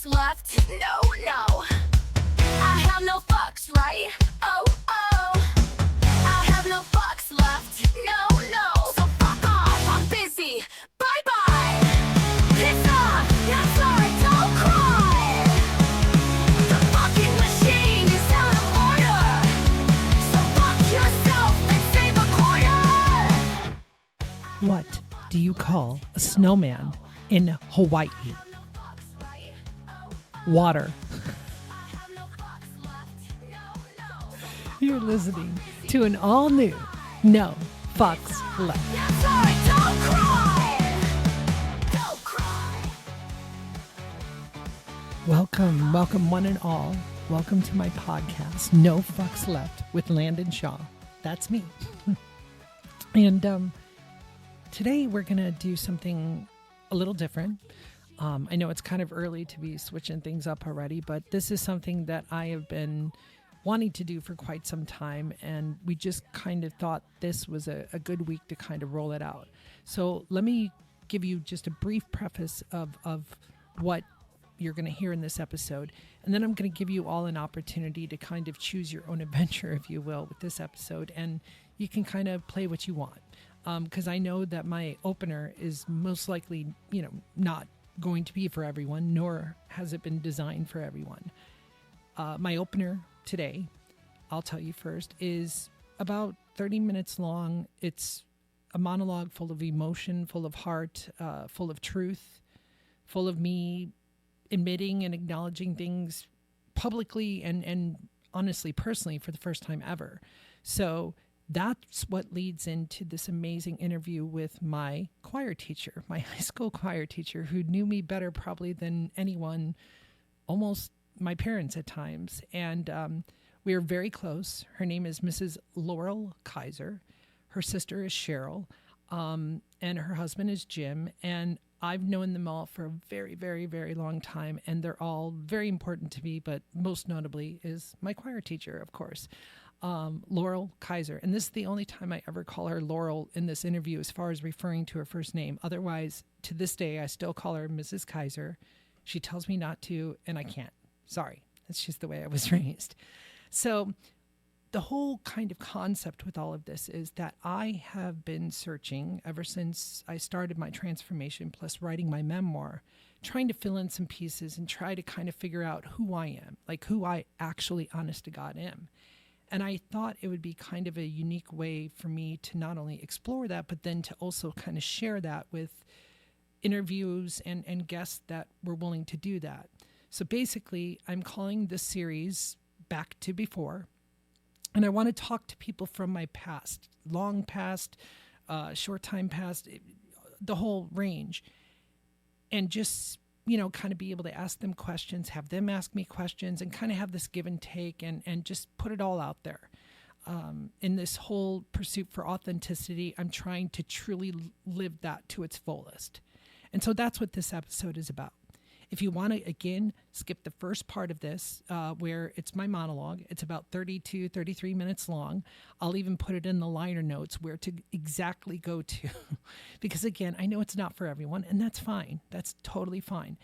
fucks left. No, no. I have no fucks, right? Oh, oh. I have no fucks left. No, no. So fuck off. I'm busy. Bye bye. Piss off. Yeah, sorry. Don't cry. The fucking machine is out of order. So fuck yourself and save a quarter. What do you call a snowman in Hawaii? Water. You're listening to an all-new No Fucks Left. Yeah, sorry. Don't cry. Don't cry. Welcome one and all. Welcome to my podcast, No Fucks Left with Landyn Shaw. That's me. And today we're going to do something a little different. I know it's kind of early to be switching things up already, but this is something that I have been wanting to do for quite some time, and we just kind of thought this was a good week to kind of roll it out. So let me give you just a brief preface of what you're going to hear in this episode, and then I'm going to give you all an opportunity to kind of choose your own adventure, if you will, with this episode, and you can kind of play what you want. Because I know that my opener is most likely, not going to be for everyone, nor has it been designed for everyone. My opener today, I'll tell you first, is about 30 minutes long. It's a monologue full of emotion, full of heart, full of truth, full of me admitting and acknowledging things publicly and honestly, personally, for the first time ever. So that's what leads into this amazing interview with my choir teacher, my high school choir teacher, who knew me better probably than anyone, almost my parents at times. And we are very close. Her name is Mrs. Laurel Kaiser. Her sister is Cheryl, and her husband is Jim. And I've known them all for a very, very, very long time, and they're all very important to me, but most notably is my choir teacher, of course. Laurel Kaiser. And this is the only time I ever call her Laurel in this interview as far as referring to her first name. Otherwise, to this day, I still call her Mrs. Kaiser. She tells me not to, and I can't. Sorry. That's just the way I was raised. So the whole kind of concept with all of this is that I have been searching ever since I started my transformation plus writing my memoir, trying to fill in some pieces and try to kind of figure out who I am, like who I actually, honest to God, am. And I thought it would be kind of a unique way for me to not only explore that, but then to also kind of share that with interviews and guests that were willing to do that. So basically, I'm calling this series Back to Before. And I want to talk to people from my past, long past, short time past, the whole range. And just kind of be able to ask them questions, have them ask me questions, and kind of have this give and take and just put it all out there. In this whole pursuit for authenticity, I'm trying to truly live that to its fullest. And so that's what this episode is about. If you want to, again, skip the first part of this, where it's my monologue, it's about 32, 33 minutes long. I'll even put it in the liner notes where to exactly go to. Because, again, I know it's not for everyone, and that's fine. That's totally fine.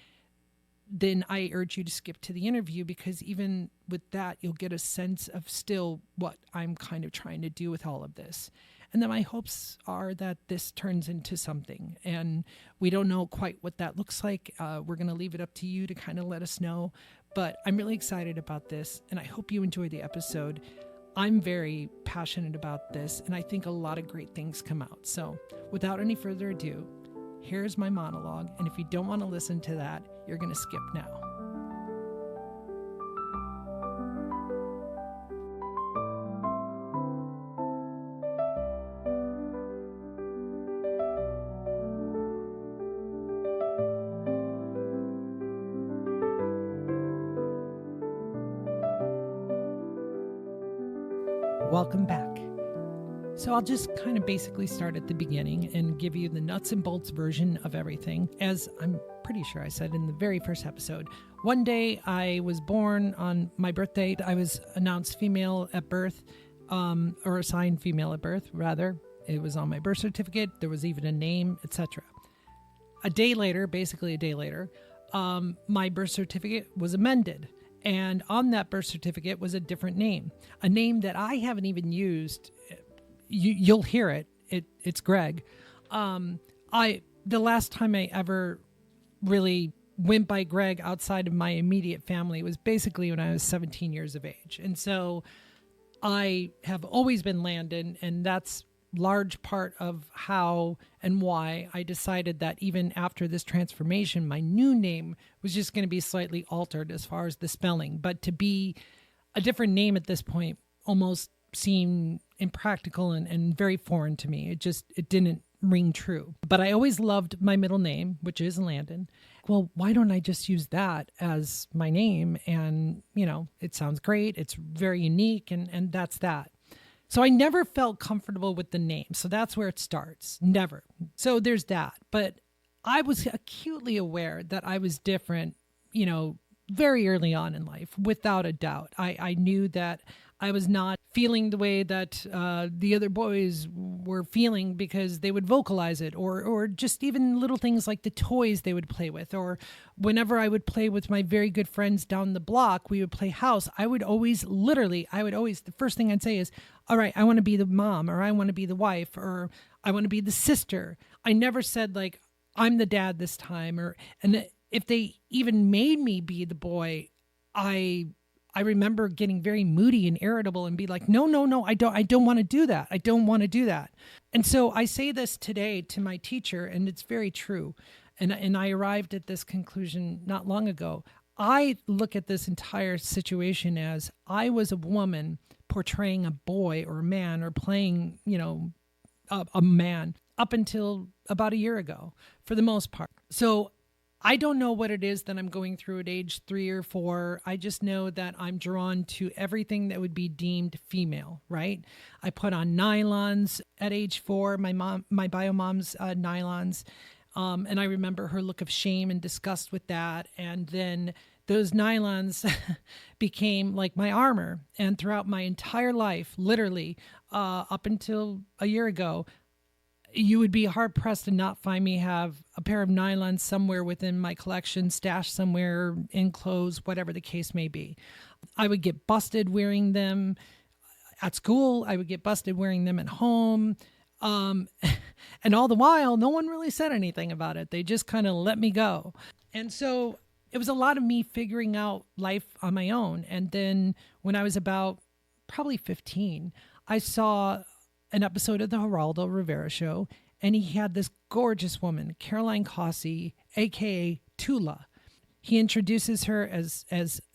Then I urge you to skip to the interview, because even with that, you'll get a sense of still what I'm kind of trying to do with all of this. And then my hopes are that this turns into something. And we don't know quite what that looks like. We're going to leave it up to you to kind of let us know. But I'm really excited about this, and I hope you enjoy the episode. I'm very passionate about this, and I think a lot of great things come out. So without any further ado, here's my monologue. And if you don't want to listen to that, you're going to skip now. Welcome back. So I'll just kind of basically start at the beginning and give you the nuts and bolts version of everything. As I'm pretty sure I said in the very first episode, one day I was born on my birthday. I was announced female at birth, or assigned female at birth, rather. It was on my birth certificate. There was even a name, etc. Basically a day later, my birth certificate was amended. And on that birth certificate was a different name, a name that I haven't even used. You'll hear it. It's Greg. The last time I ever really went by Greg outside of my immediate family was basically when I was 17 years of age. And so I have always been Landyn, and that's large part of how and why I decided that even after this transformation, my new name was just going to be slightly altered as far as the spelling. But to be a different name at this point almost seemed impractical and very foreign to me. It didn't ring true. But I always loved my middle name, which is Landyn. Well, why don't I just use that as my name? And, it sounds great. It's very unique. And that's that. So I never felt comfortable with the name. So that's where it starts. Never. So there's that. But I was acutely aware that I was different, very early on in life, without a doubt. I knew that I was not feeling the way that the other boys were feeling because they would vocalize it, or just even little things like the toys they would play with, or whenever I would play with my very good friends down the block, we would play house. I would always, the first thing I'd say is, all right, I want to be the mom, or I want to be the wife, or I want to be the sister. I never said like, I'm the dad this time, and if they even made me be the boy, I remember getting very moody and irritable and be like, no, I don't want to do that. I don't want to do that. And so I say this today to my teacher, and it's very true. And I arrived at this conclusion not long ago. I look at this entire situation as I was a woman portraying a boy or a man, or playing, a man up until about a year ago, for the most part. So I don't know what it is that I'm going through at age 3 or 4. I just know that I'm drawn to everything that would be deemed female, right? I put on nylons at age 4, my bio mom's nylons. And I remember her look of shame and disgust with that. And then those nylons became like my armor. And throughout my entire life, literally up until a year ago, you would be hard pressed to not find me have a pair of nylons somewhere within my collection, stashed somewhere in clothes, whatever the case may be. I would get busted wearing them at school. I would get busted wearing them at home. And all the while, no one really said anything about it. They just kind of let me go. And so it was a lot of me figuring out life on my own. And then when I was about probably 15, I saw an episode of the Geraldo Rivera show, and he had this gorgeous woman, Caroline Cossey, aka Tula. He introduces her as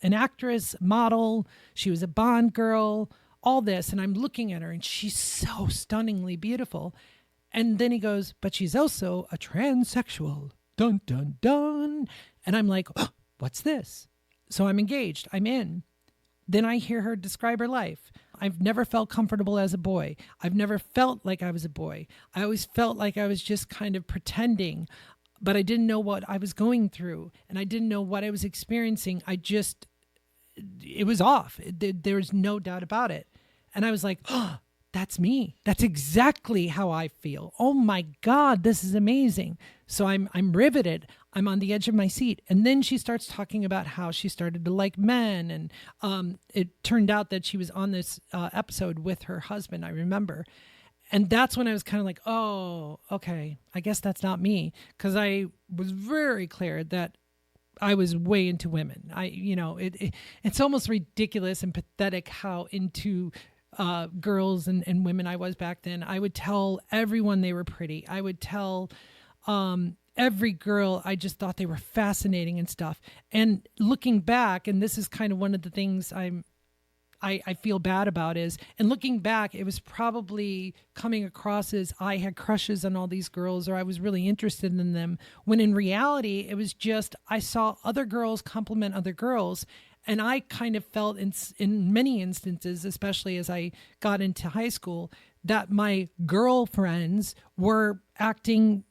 an actress, model. She was a Bond girl, all this, and I'm looking at her, and she's so stunningly beautiful. And then he goes, but she's also a transsexual. Dun, dun, dun. And I'm like, oh, what's this? So I'm engaged. I'm in. Then I hear her describe her life. I've never felt comfortable as a boy. I've never felt like I was a boy. I always felt like I was just kind of pretending, but I didn't know what I was going through, and I didn't know what I was experiencing. It was off. There was no doubt about it. And I was like, oh, that's me. That's exactly how I feel. Oh my God, this is amazing. So I'm riveted. I'm on the edge of my seat. And then she starts talking about how she started to like men. And it turned out that she was on this episode with her husband, I remember. And that's when I was kind of like, oh, okay, I guess that's not me. Because I was very clear that I was way into women. It's almost ridiculous and pathetic how into girls and women I was back then. I would tell everyone they were pretty. I would tell every girl I just thought they were fascinating and stuff. And looking back, and this is kind of one of the things I feel bad about is, and looking back, it was probably coming across as I had crushes on all these girls, or I was really interested in them, when in reality, it was just I saw other girls compliment other girls. And I kind of felt in many instances, especially as I got into high school, that my girlfriends were acting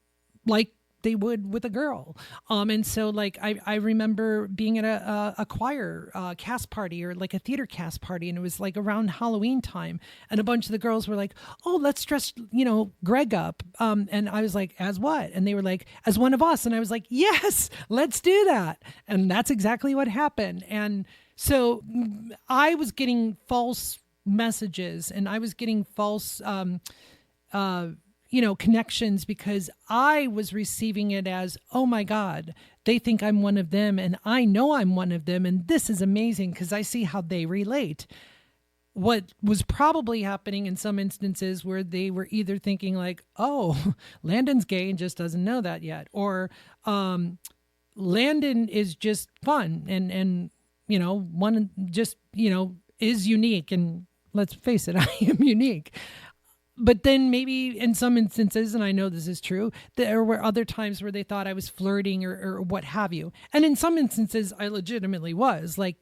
like they would with a girl. And so like I remember being at a choir cast party or like a theater cast party, and it was like around Halloween time, and a bunch of the girls were like, "Oh, let's dress, Greg up." And I was like, "As what?" And they were like, "As one of us." And I was like, "Yes, let's do that." And that's exactly what happened. And so I was getting false messages, and I was getting false connections, because I was receiving it as, oh my God, they think I'm one of them, and I know I'm one of them, and this is amazing because I see how they relate. What was probably happening in some instances where they were either thinking like, oh, Landon's gay and just doesn't know that yet, or Landon is just fun and one just, is unique, and let's face it, I am unique. But then maybe in some instances, and I know this is true, there were other times where they thought I was flirting or what have you. And in some instances, I legitimately was. Like,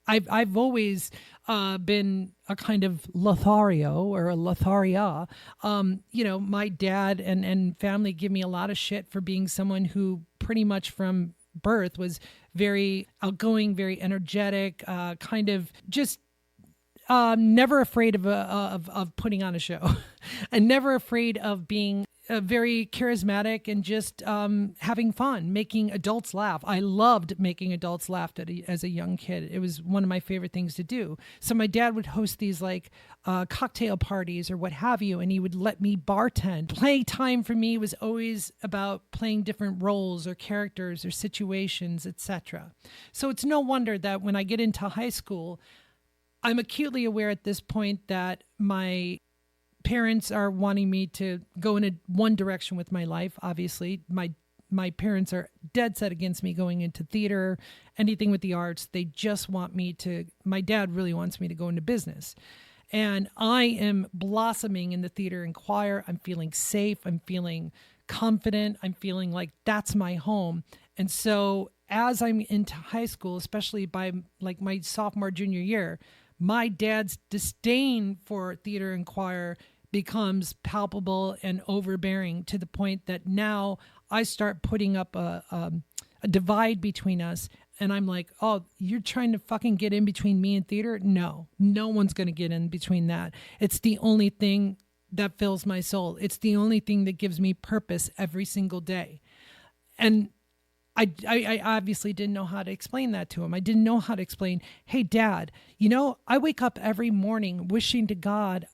I've always been a kind of Lothario or a Lotharia. My dad and family give me a lot of shit for being someone who pretty much from birth was very outgoing, very energetic, kind of just never afraid of putting on a show, and never afraid of being very charismatic and just having fun, making adults laugh. I loved making adults laugh as a young kid. It was one of my favorite things to do. So my dad would host these like cocktail parties or what have you, and he would let me bartend. Playtime for me was always about playing different roles or characters or situations, etc. So it's no wonder that when I get into high school, I'm acutely aware at this point that my parents are wanting me to go in one direction with my life. Obviously, my parents are dead set against me going into theater, anything with the arts. They just want me to, my dad really wants me to go into business. And I am blossoming in the theater and choir. I'm feeling safe. I'm feeling confident. I'm feeling like that's my home. And so as I'm into high school, especially by like my sophomore, junior year, my dad's disdain for theater and choir becomes palpable and overbearing to the point that now I start putting up a divide between us. And I'm like, oh, you're trying to fucking get in between me and theater? No one's going to get in between that. It's the only thing that fills my soul. It's the only thing that gives me purpose every single day. And I obviously didn't know how to explain that to him. I didn't know how to explain, hey, Dad, I wake up every morning wishing to God,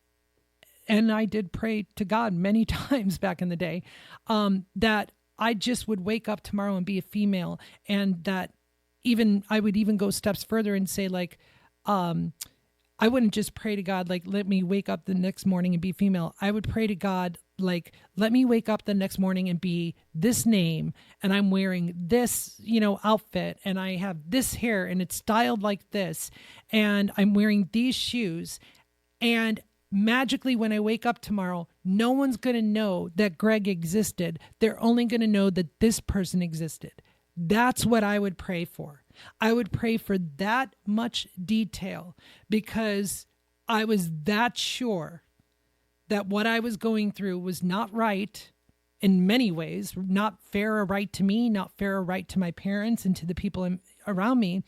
and I did pray to God many times back in the day, that I just would wake up tomorrow and be a female, and that I would even go steps further and say like, I wouldn't just pray to God, like, let me wake up the next morning and be female. I would pray to God, like, let me wake up the next morning and be this name, and I'm wearing this, outfit, and I have this hair, and it's styled like this, and I'm wearing these shoes. And magically, when I wake up tomorrow, no one's going to know that Greg existed. They're only going to know that this person existed. That's what I would pray for. I would pray for that much detail, because I was that sure that what I was going through was not right in many ways, not fair or right to me, not fair or right to my parents and to the people around me.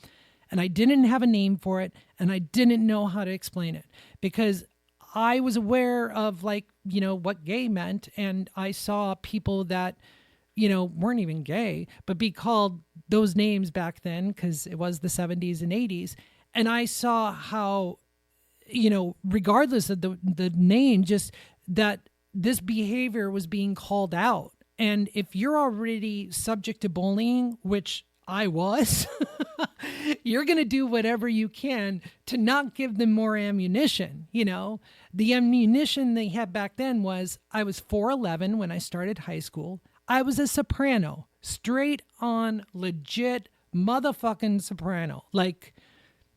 And I didn't have a name for it, and I didn't know how to explain it, because I was aware of what gay meant. And I saw people that, weren't even gay, but be called those names back then, because it was the 70s and 80s. And I saw how, regardless of the name, just that this behavior was being called out. And if you're already subject to bullying, which I was, you're going to do whatever you can to not give them more ammunition. The ammunition they had back then was, I was 4'11" when I started high school. I was a soprano, straight on, legit motherfucking soprano. Like,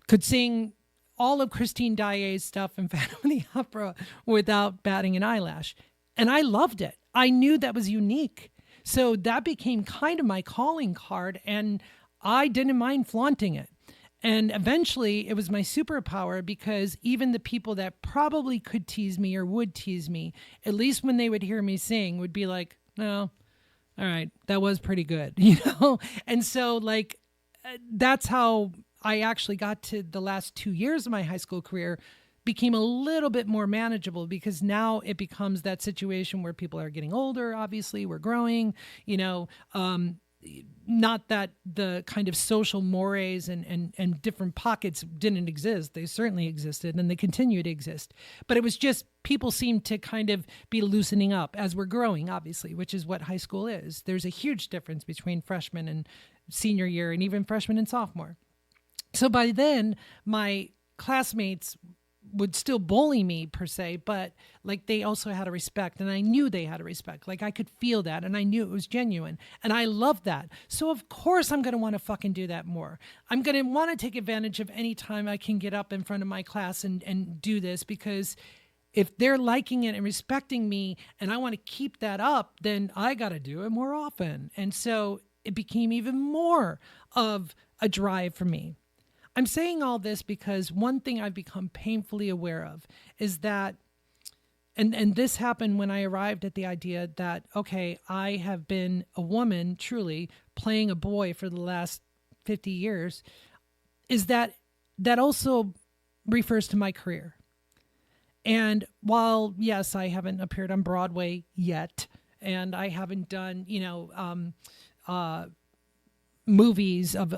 could sing all of Christine Daae's stuff in Phantom of the Opera without batting an eyelash. And I loved it. I knew that was unique. So that became kind of my calling card, and I didn't mind flaunting it. And eventually it was my superpower, because even the people that probably could tease me or would tease me, at least when they would hear me sing, would be like, no, all right, that was pretty good, And so like, that's how I actually got to the last 2 years of my high school career became a little bit more manageable because now it becomes that situation where people are getting older. Obviously we're growing, not that the kind of social mores and different pockets didn't exist. They certainly existed and they continue to exist. But it was just people seem to kind of be loosening up as we're growing, obviously, which is what high school is. There's a huge difference between freshman and senior year and even freshman and sophomore. So by then, my classmates would still bully me per se, but like they also had a respect, and I knew they had a respect. Like I could feel that, and I knew it was genuine, and I loved that. So of course I'm going to want to fucking do that more. I'm going to want to take advantage of any time I can get up in front of my class and do this, because if they're liking it and respecting me and I want to keep that up, then I got to do it more often. And so it became even more of a drive for me. I'm saying all this because one thing I've become painfully aware of is that, and this happened when I arrived at the idea that, okay, I have been a woman truly playing a boy for the last 50 years, is that also refers to my career. And while, yes, I haven't appeared on Broadway yet, and I haven't done, movies of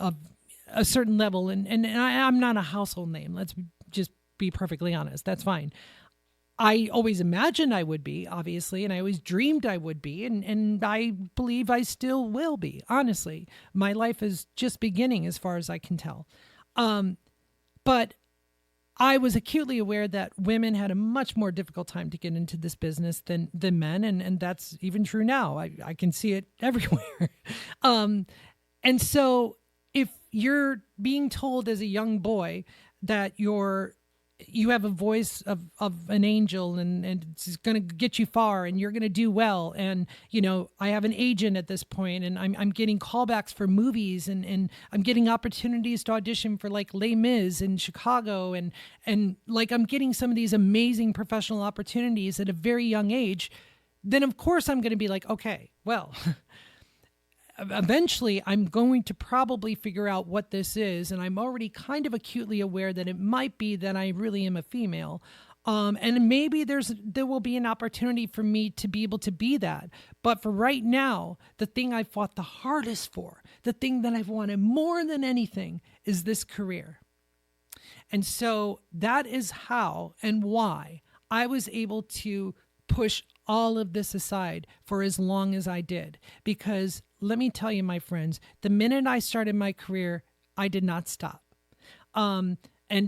a certain level, and I'm not a household name. Let's just be perfectly honest. That's fine. I always imagined I would be, obviously, and I always dreamed I would be, and I believe I still will be, honestly. My life is just beginning as far as I can tell. But I was acutely aware that women had a much more difficult time to get into this business than men, and that's even true now. I can see it everywhere. And so if you're being told as a young boy that you have a voice of an angel and it's going to get you far and you're going to do well. And, I have an agent at this point and I'm getting callbacks for movies and I'm getting opportunities to audition for like Les Mis in Chicago. And like, I'm getting some of these amazing professional opportunities at a very young age. Then of course I'm going to be like, okay, well, eventually I'm going to probably figure out what this is. And I'm already kind of acutely aware that it might be that I really am a female. And maybe there will be an opportunity for me to be able to be that. But for right now, the thing I fought the hardest for, the thing that I've wanted more than anything is this career. And so that is how and why I was able to push all of this aside for as long as I did. Because let me tell you, my friends, the minute I started my career, I did not stop. And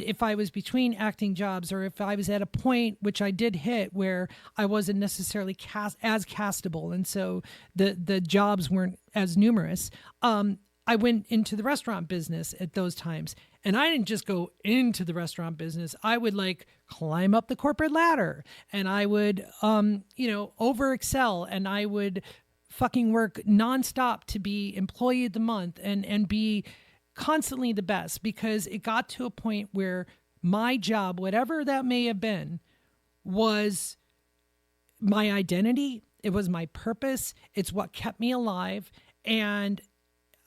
if I was between acting jobs or if I was at a point, which I did hit, where I wasn't necessarily as castable, and so the jobs weren't as numerous, I went into the restaurant business at those times. And I didn't just go into the restaurant business. I would like climb up the corporate ladder and I would, over excel, and I would fucking work nonstop to be employee of the month and be constantly the best, because it got to a point where my job, whatever that may have been, was my identity. It was my purpose. It's what kept me alive. And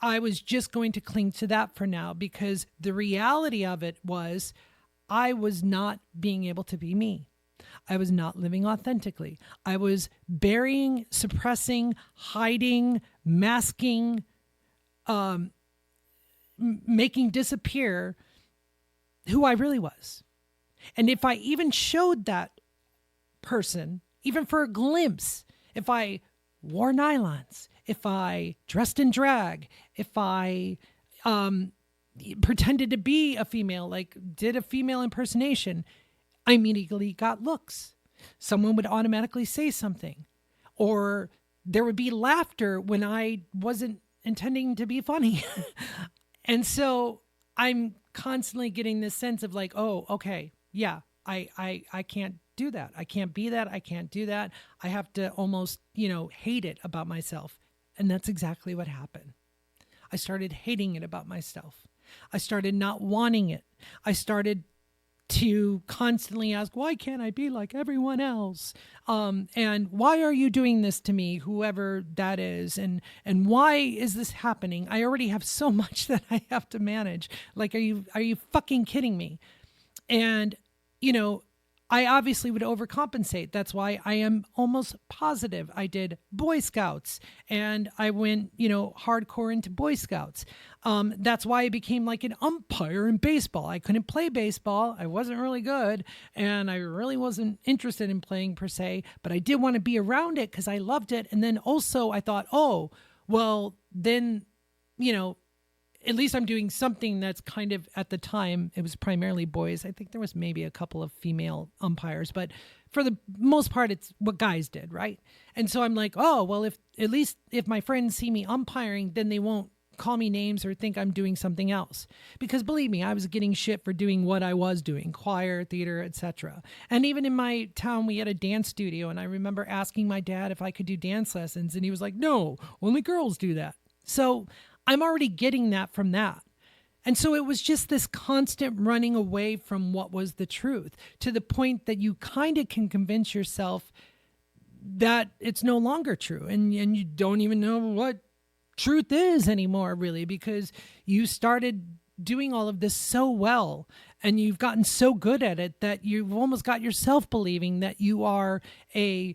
I was just going to cling to that for now, because the reality of it was I was not being able to be me. I was not living authentically. I was burying, suppressing, hiding, masking, making disappear who I really was. And if I even showed that person, even for a glimpse, if I wore nylons, if I dressed in drag, if I pretended to be a female, like did a female impersonation, I immediately got looks. Someone would automatically say something, or there would be laughter when I wasn't intending to be funny. And so I'm constantly getting this sense of like, oh, okay, yeah, I can't do that. I can't be that. I can't do that. I have to almost, hate it about myself. And that's exactly what happened. I started hating it about myself. I started not wanting it. I started to constantly ask, why can't I be like everyone else? And why are you doing this to me, whoever that is? And why is this happening? I already have so much that I have to manage. Like, are you fucking kidding me? And, I obviously would overcompensate. That's why I am almost positive I did Boy Scouts and I went, hardcore into Boy Scouts. That's why I became like an umpire in baseball. I couldn't play baseball. I wasn't really good and I really wasn't interested in playing per se, but I did want to be around it because I loved it. And then also I thought, oh, well, then, at least I'm doing something that's kind of, at the time, it was primarily boys. I think there was maybe a couple of female umpires, but for the most part, it's what guys did, right? And so I'm like, oh, well, if my friends see me umpiring, then they won't call me names or think I'm doing something else. Because believe me, I was getting shit for doing what I was doing, choir, theater, etc. And even in my town, we had a dance studio, and I remember asking my dad if I could do dance lessons, and he was like, no, only girls do that. So I'm already getting that from that. And so it was just this constant running away from what was the truth, to the point that you kind of can convince yourself that it's no longer true. And you don't even know what truth is anymore, really, because you started doing all of this so well and you've gotten so good at it that you've almost got yourself believing that you are a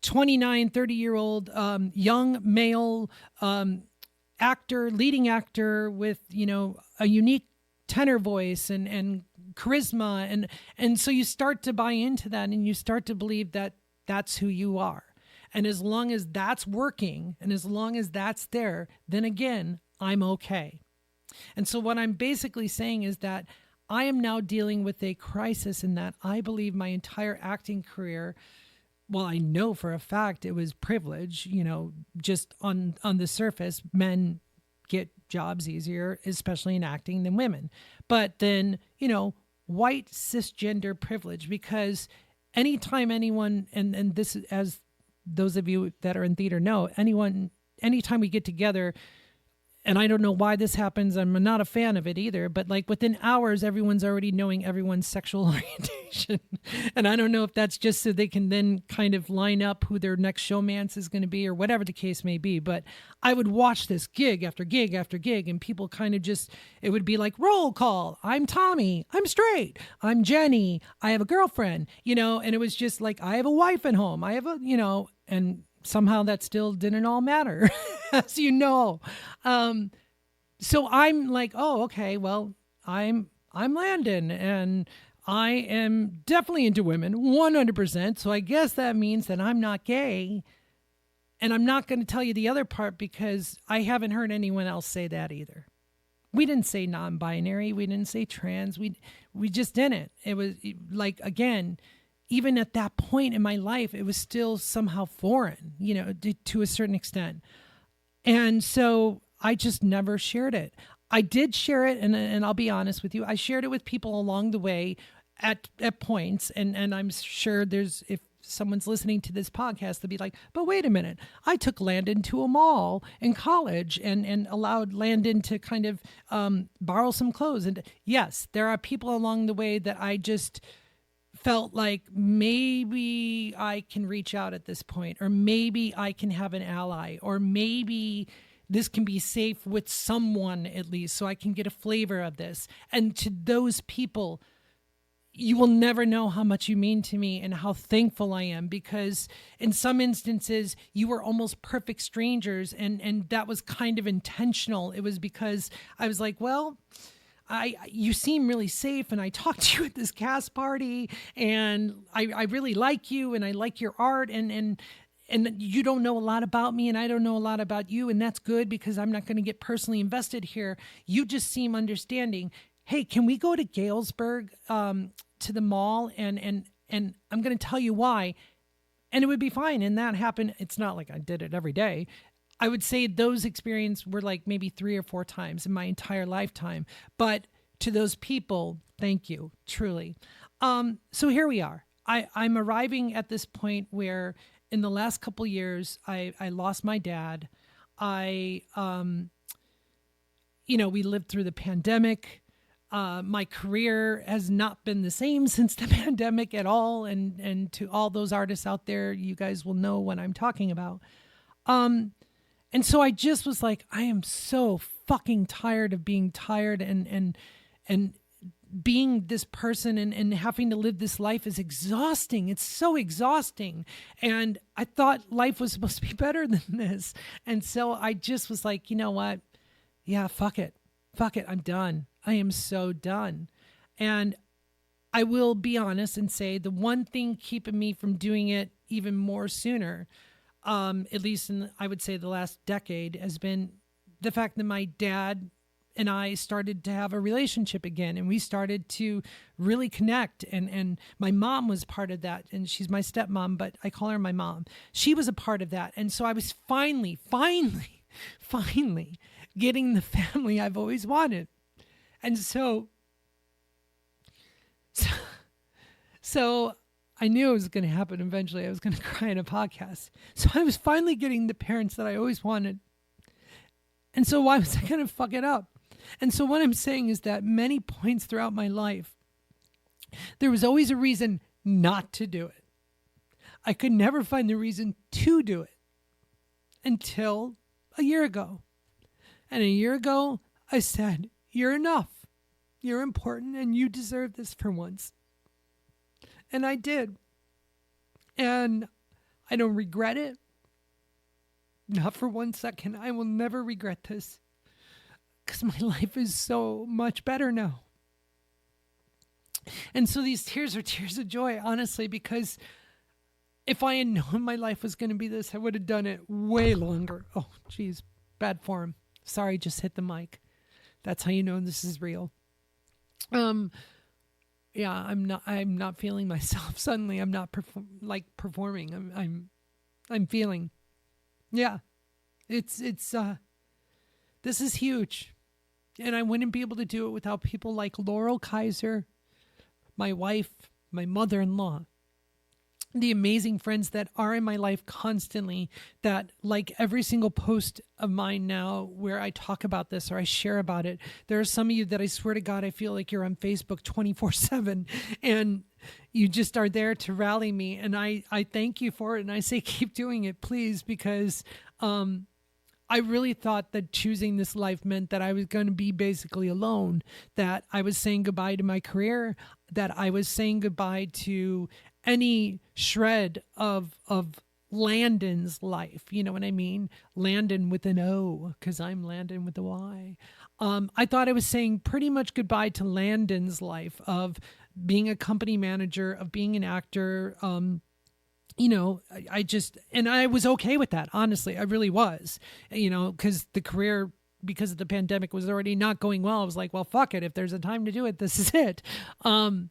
29, 30-year-old young male leading actor with, a unique tenor voice and charisma. And so you start to buy into that and you start to believe that that's who you are. And as long as that's working and as long as that's there, then again, I'm okay. And so what I'm basically saying is that I am now dealing with a crisis in that I believe my entire acting career, well, I know for a fact it was privilege, just on the surface, men get jobs easier, especially in acting, than women. But then, white cisgender privilege, because anytime anyone, and this is, as those of you that are in theater know, anytime we get together, and I don't know why this happens, I'm not a fan of it either, but like within hours, everyone's already knowing everyone's sexual orientation. And I don't know if that's just so they can then kind of line up who their next showmance is going to be or whatever the case may be. But I would watch this gig after gig after gig, and people kind of just, it would be like, roll call, I'm Tommy, I'm straight, I'm Jenny, I have a girlfriend, and it was just like, I have a wife at home, I have and somehow that still didn't all matter, as you know. So I'm like, oh, okay, well, I'm Landyn, and I am definitely into women, 100%. So I guess that means that I'm not gay. And I'm not going to tell you the other part because I haven't heard anyone else say that either. We didn't say non-binary. We didn't say trans. We just didn't. It was like, again, even at that point in my life, it was still somehow foreign, to a certain extent. And so I just never shared it. I did share it, and I'll be honest with you, I shared it with people along the way at points, and I'm sure if someone's listening to this podcast, they'll be like, but wait a minute, I took Landyn to a mall in college and allowed Landyn to kind of borrow some clothes. And yes, there are people along the way that I just felt like maybe I can reach out at this point, or maybe I can have an ally, or maybe this can be safe with someone at least, so I can get a flavor of this. And to those people, you will never know how much you mean to me and how thankful I am, because in some instances you were almost perfect strangers, and that was kind of intentional. It was because I was like, well, you seem really safe, and I talked to you at this cast party, and I really like you, and I like your art, and you don't know a lot about me, and I don't know a lot about you, and that's good because I'm not going to get personally invested here. You just seem understanding. Hey, can we go to Galesburg to the mall, and I'm going to tell you why, and it would be fine. And that happened. It's not like I did it every day. I would say those experiences were like maybe 3 or 4 times in my entire lifetime. But to those people, thank you, truly. So here we are. I'm arriving at this point where in the last couple years, I lost my dad. We lived through the pandemic. My career has not been the same since the pandemic at all. And to all those artists out there, you guys will know what I'm talking about. And so I just was like, I am so fucking tired of being tired and being this person and having to live this life is exhausting. It's so exhausting. And I thought life was supposed to be better than this. And so I just was like, you know what? Yeah, fuck it. Fuck it. I'm done. I am so done. And I will be honest and say the one thing keeping me from doing it even more sooner, at least in, I would say, the last decade, has been the fact that my dad and I started to have a relationship again, and we started to really connect. And my mom was part of that, and she's my stepmom, but I call her my mom. She was a part of that. And so I was finally getting the family I've always wanted. And so I knew it was going to happen eventually. I was going to cry in a podcast. So I was finally getting the parents that I always wanted. And so why was I going to fuck it up? And so what I'm saying is that many points throughout my life, there was always a reason not to do it. I could never find the reason to do it until a year ago. And a year ago, I said, you're enough. You're important and you deserve this for once. And I did. And I don't regret it. Not for 1 second. I will never regret this. Because my life is so much better now. And so these tears are tears of joy, honestly, because if I had known my life was going to be this, I would have done it way longer. Oh, geez. Bad form. Sorry, just hit the mic. That's how you know this is real. Yeah, I'm not feeling myself. Suddenly I'm not performing. I'm feeling. Yeah. It's this is huge. And I wouldn't be able to do it without people like Laurel Kaiser, my wife, my mother-in-law, the amazing friends that are in my life constantly, that like every single post of mine now where I talk about this or I share about it. There are some of you that I swear to God, I feel like you're on Facebook 24/7 and you just are there to rally me. And I thank you for it. And I say, keep doing it, please, because, I really thought that choosing this life meant that I was going to be basically alone, that I was saying goodbye to my career, that I was saying goodbye to any shred of Landyn's life. You know what I mean? Landyn with an O, because I'm Landyn with a Y. I thought I was saying pretty much goodbye to Landyn's life of being a company manager, of being an actor, you know, and I was okay with that. Honestly, I really was, you know, because the career, because of the pandemic, was already not going well. I was like, well, fuck it. If there's a time to do it, this is it. And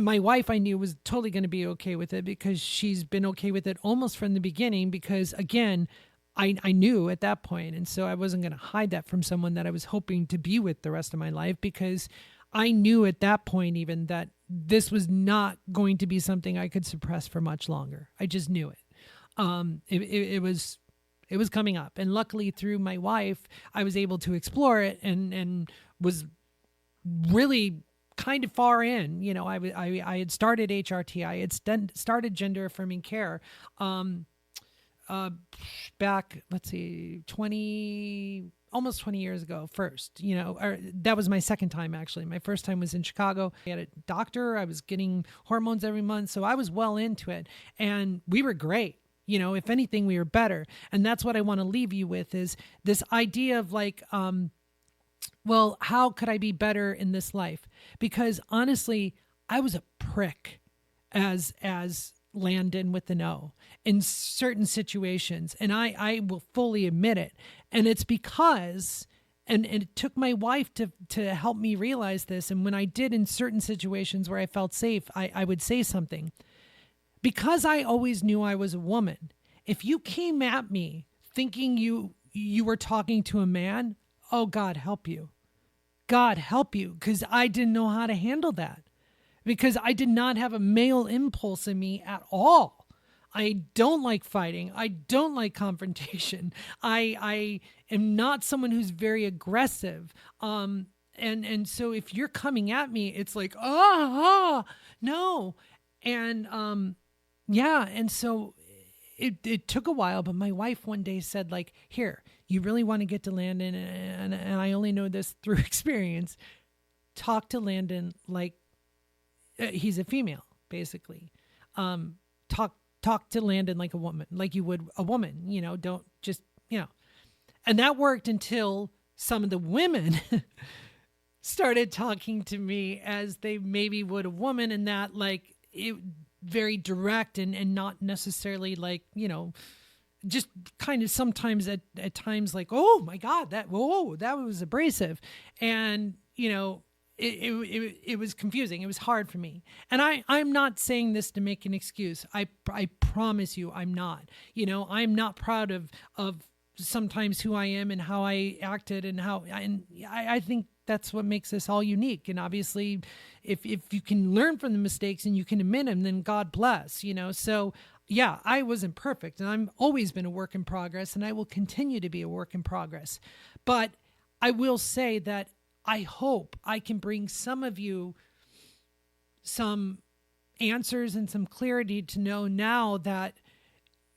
my wife, I knew, was totally going to be okay with it because she's been okay with it almost from the beginning because, again, I knew at that point. And so I wasn't going to hide that from someone that I was hoping to be with the rest of my life because I knew at that point even that this was not going to be something I could suppress for much longer. I just knew it. It was coming up. And luckily through my wife, I was able to explore it and was really kind of far in. You know, I had started HRT. I had started gender affirming care back, let's see, almost 20 years ago first, you know, or that was my second time actually. My first time was in Chicago. I had a doctor. I was getting hormones every month. So I was well into it and we were great. You know, if anything, we were better. And that's what I want to leave you with is this idea of like, well, how could I be better in this life? Because honestly, I was a prick as Landyn with an O in certain situations. And I will fully admit it. And it's because, and it took my wife to help me realize this. And when I did in certain situations where I felt safe, I would say something. Because I always knew I was a woman. If you came at me thinking you were talking to a man, oh, God help you. God help you. Because I didn't know how to handle that. Because I did not have a male impulse in me at all. I don't like fighting. I don't like confrontation. I am not someone who's very aggressive. And And so if you're coming at me, it's like, no. And yeah, and so it took a while, but my wife one day said, like, here, you really want to get to Landyn, and I only know this through experience. Talk to Landyn like he's a female, basically. Talk to Landyn like a woman, like you would a woman, don't just, and that worked until some of the women started talking to me as they maybe would a woman, and that, like, it very direct and not necessarily like, just kind of sometimes at times like, oh my God, that was abrasive. And, it was confusing. It was hard for me. And I'm not saying this to make an excuse. I promise you I'm not. I'm not proud of sometimes who I am and how I acted and I think that's what makes us all unique. And obviously if you can learn from the mistakes and you can admit them, then God bless, So yeah, I wasn't perfect, and I've always been a work in progress, and I will continue to be a work in progress. But I will say that I hope I can bring some of you some answers and some clarity to know now that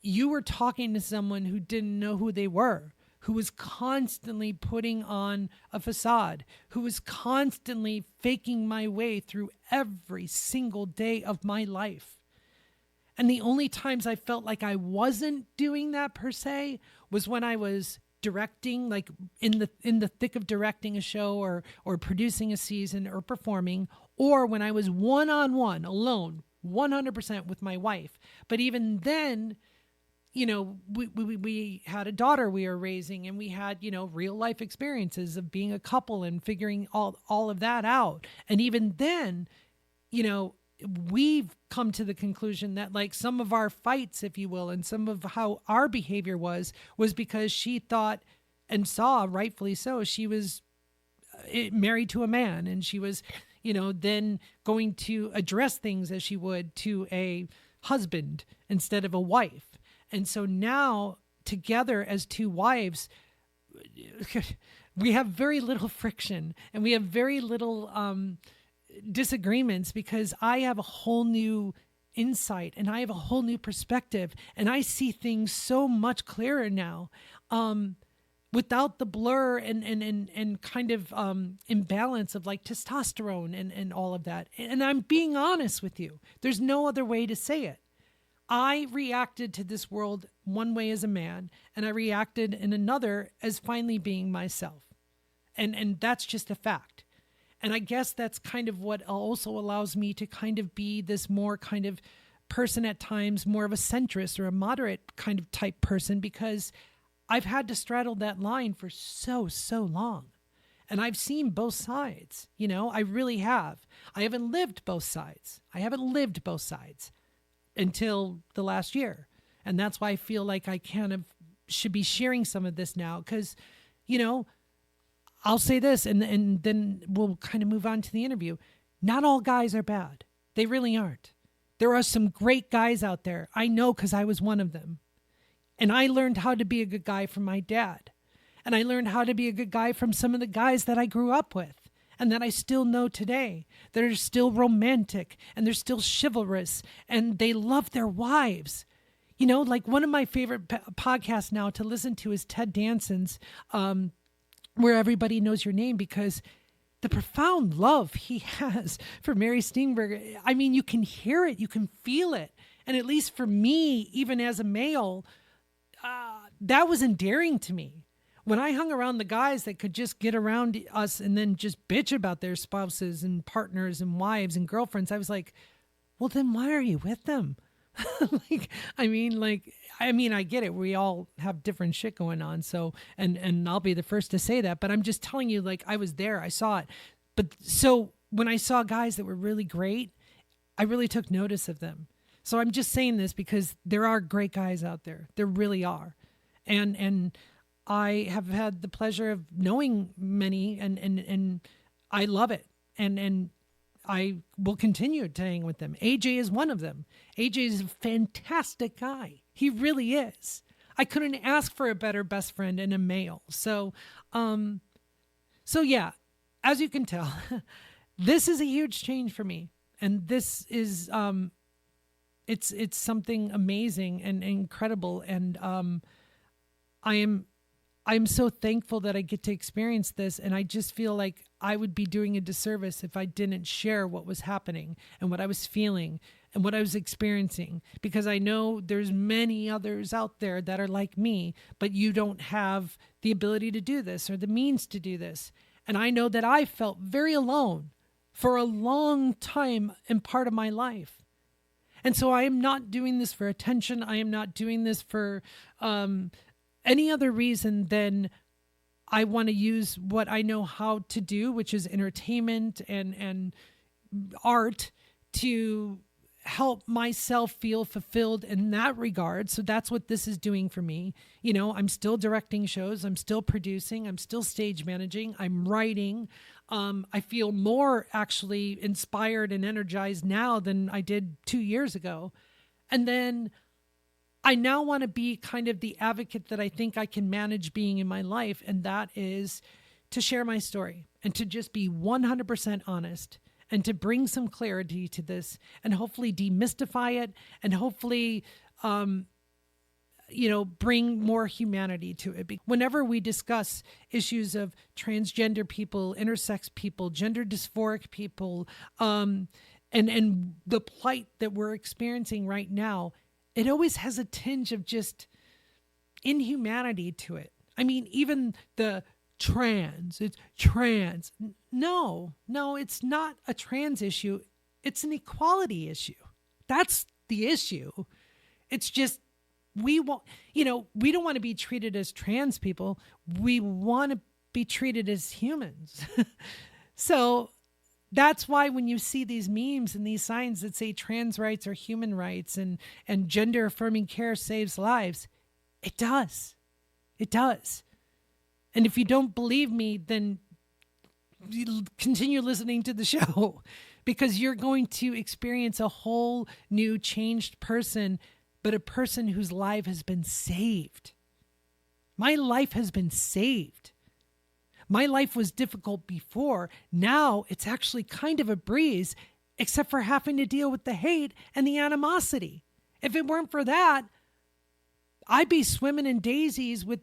you were talking to someone who didn't know who they were, who was constantly putting on a facade, who was constantly faking my way through every single day of my life. And the only times I felt like I wasn't doing that per se was when I was directing, like in the thick of directing a show or producing a season or performing, or when I was one-on-one, alone, 100% with my wife. But even then, we had a daughter we were raising, and we had, real life experiences of being a couple and figuring all of that out. And even then, we've come to the conclusion that, like, some of our fights, if you will, and some of how our behavior was because she thought and saw, rightfully so, she was married to a man, and she was, then going to address things as she would to a husband instead of a wife. And so now, together as two wives, we have very little friction, and we have very little disagreements, because I have a whole new insight and I have a whole new perspective, and I see things so much clearer now, without the blur and kind of imbalance of like testosterone and all of that. And I'm being honest with you. There's no other way to say it. I reacted to this world one way as a man, and I reacted in another as finally being myself. And that's just a fact. And I guess that's kind of what also allows me to kind of be this more kind of person at times, more of a centrist or a moderate kind of type person, because I've had to straddle that line for so long. And I've seen both sides, I really have. I haven't lived both sides. Until the last year. And that's why I feel like I kind of should be sharing some of this now, because, I'll say this and then we'll kind of move on to the interview. Not all guys are bad. They really aren't. There are some great guys out there. I know, because I was one of them. And I learned how to be a good guy from my dad. And I learned how to be a good guy from some of the guys that I grew up with and that I still know today, that are still romantic and they're still chivalrous and they love their wives. Like one of my favorite podcasts now to listen to is Ted Danson's Where Everybody Knows Your Name, because the profound love he has for Mary Steenburgen, I mean, you can hear it, you can feel it. And at least for me, even as a male, that was endearing to me. When I hung around the guys that could just get around us and then just bitch about their spouses and partners and wives and girlfriends, I was like, well, then why are you with them? I get it. We all have different shit going on. So, and I'll be the first to say that, but I'm just telling you, like, I was there, I saw it. But so when I saw guys that were really great, I really took notice of them. So I'm just saying this because there are great guys out there. There really are. And I have had the pleasure of knowing many and I love it. And I will continue to hang with them. AJ is one of them. AJ is a fantastic guy. He really is. I couldn't ask for a better best friend and a male. So yeah, as you can tell, this is a huge change for me. And this is, it's something amazing and incredible. And I'm so thankful that I get to experience this. And I just feel like I would be doing a disservice if I didn't share what was happening and what I was feeling and what I was experiencing, because I know there's many others out there that are like me, but you don't have the ability to do this or the means to do this. And I know that I felt very alone for a long time in part of my life. And so I am not doing this for attention. I am not doing this for any other reason than I want to use what I know how to do, which is entertainment and art, to help myself feel fulfilled in that regard. So that's what this is doing for me. You know, I'm still directing shows. I'm still producing. I'm still stage managing. I'm writing. I feel more actually inspired and energized now than I did 2 years ago. And then I now want to be kind of the advocate that I think I can manage being in my life. And that is to share my story and to just be 100% honest and to bring some clarity to this and hopefully demystify it and hopefully, bring more humanity to it. Whenever we discuss issues of transgender people, intersex people, gender dysphoric people, and the plight that we're experiencing right now, it always has a tinge of just inhumanity to it. I mean, even the it's trans. No, it's not a trans issue. It's an equality issue. That's the issue. It's just, we don't want to be treated as trans people. We want to be treated as humans. So that's why when you see these memes and these signs that say trans rights are human rights and gender affirming care saves lives, it does. It does. And if you don't believe me, then continue listening to the show, because you're going to experience a whole new changed person, but a person whose life has been saved. My life has been saved. My life was difficult before. Now it's actually kind of a breeze, except for having to deal with the hate and the animosity. If it weren't for that, I'd be swimming in daisies with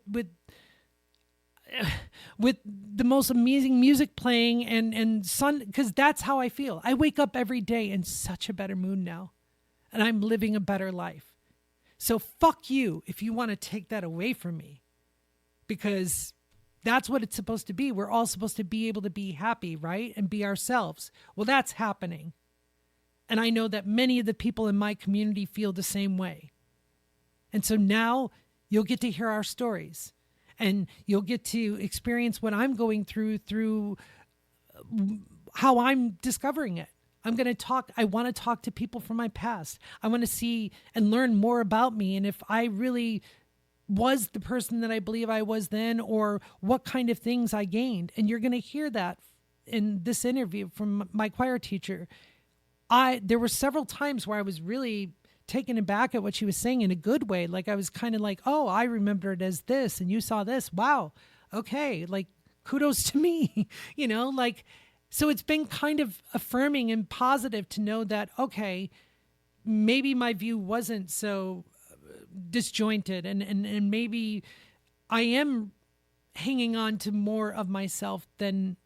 the most amazing music playing and sun, because that's how I feel. I wake up every day in such a better mood now, and I'm living a better life. So fuck you if you want to take that away from me, because that's what it's supposed to be. We're all supposed to be able to be happy, right? And be ourselves. Well, that's happening. And I know that many of the people in my community feel the same way. And so now you'll get to hear our stories. And you'll get to experience what I'm going through how I'm discovering it. I want to talk to people from my past. I want to see and learn more about me, and if I really was the person that I believe I was then, or what kind of things I gained. And you're going to hear that in this interview from my choir teacher. There were several times where I was really taken aback at what she was saying in a good way. Like I was kind of like, oh, I remember it as this and you saw this. Wow. Okay. Like kudos to me, so it's been kind of affirming and positive to know that, okay, maybe my view wasn't so disjointed and maybe I am hanging on to more of myself than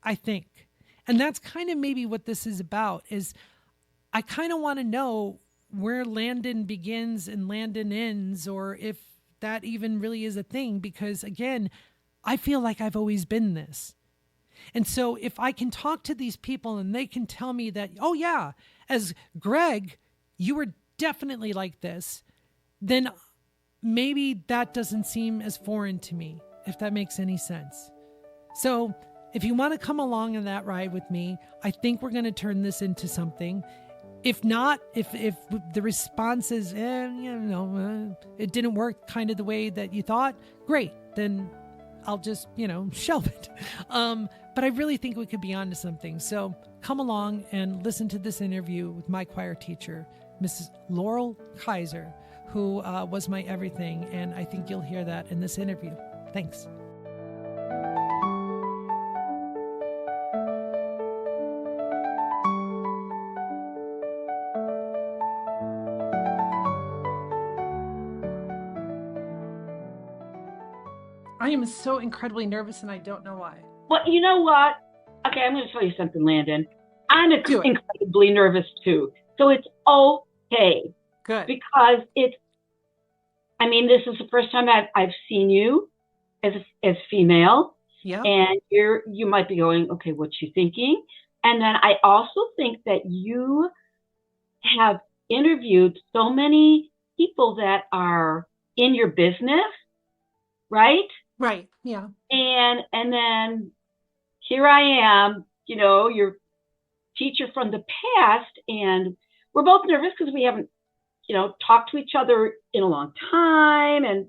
I think. And that's kind of maybe what this is about, is I kind of want to know where Landyn begins and Landyn ends, or if that even really is a thing, because again, I feel like I've always been this. And so if I can talk to these people and they can tell me that, oh yeah, as Greg, you were definitely like this, then maybe that doesn't seem as foreign to me, if that makes any sense. So if you want to come along on that ride with me, I think we're going to turn this into something. If not, if the response is, it didn't work kind of the way that you thought, great, then I'll just, shelve it. But I really think we could be onto something. So come along and listen to this interview with my choir teacher, Mrs. Laurel Kaiser, who was my everything. And I think you'll hear that in this interview. Thanks. I am so incredibly nervous and I don't know why. Well, you know what? Okay, I'm going to tell you something, Landyn. I'm Do it. incredibly nervous too. So it's okay Good. because this is the first time I've seen you as female, Yeah. and you might be going, okay, what's she thinking? And then I also think that you have interviewed so many people that are in your business, right? Right. Yeah. And then here I am, your teacher from the past, and we're both nervous because we haven't, talked to each other in a long time.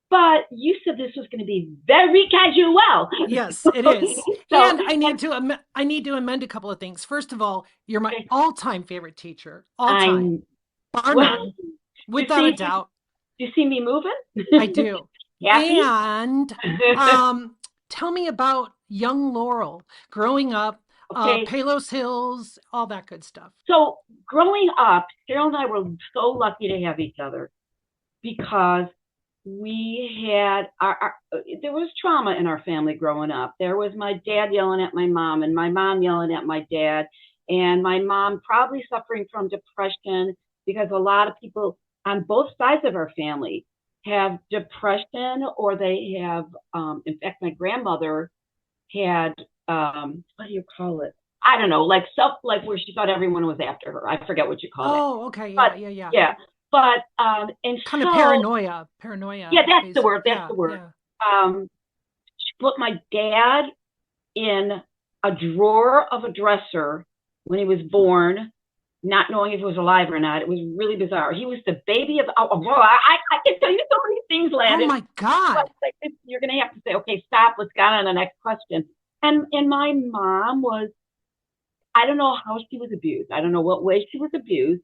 But you said this was going to be very casual. Yes, it is. So- and I need to amend a couple of things. First of all, you're my all-time favorite teacher. All time. Bar none. Without a doubt. Do you see me moving? I do. Happy? And tell me about young Laurel growing up, Okay. Palos Hills, all that good stuff. So growing up, Carol and I were so lucky to have each other because we had there was trauma in our family growing up. There was my dad yelling at my mom and my mom yelling at my dad, and my mom probably suffering from depression because a lot of people on both sides of our family have depression, or they have, in fact, my grandmother had, what do you call it? I don't know, like where she thought everyone was after her. I forget what you call it. Oh, okay. Yeah, But, yeah. But, and kind so, of paranoia. Yeah, that's the word. That's the word. Yeah. She put my dad in a drawer of a dresser when he was born, not knowing if he was alive or not. It was really bizarre. He was the baby of, I can tell you so many things, Landyn. Oh my God. You're going to have to say, okay, stop, let's go on to the next question. And my mom was, I don't know how she was abused. I don't know what way she was abused,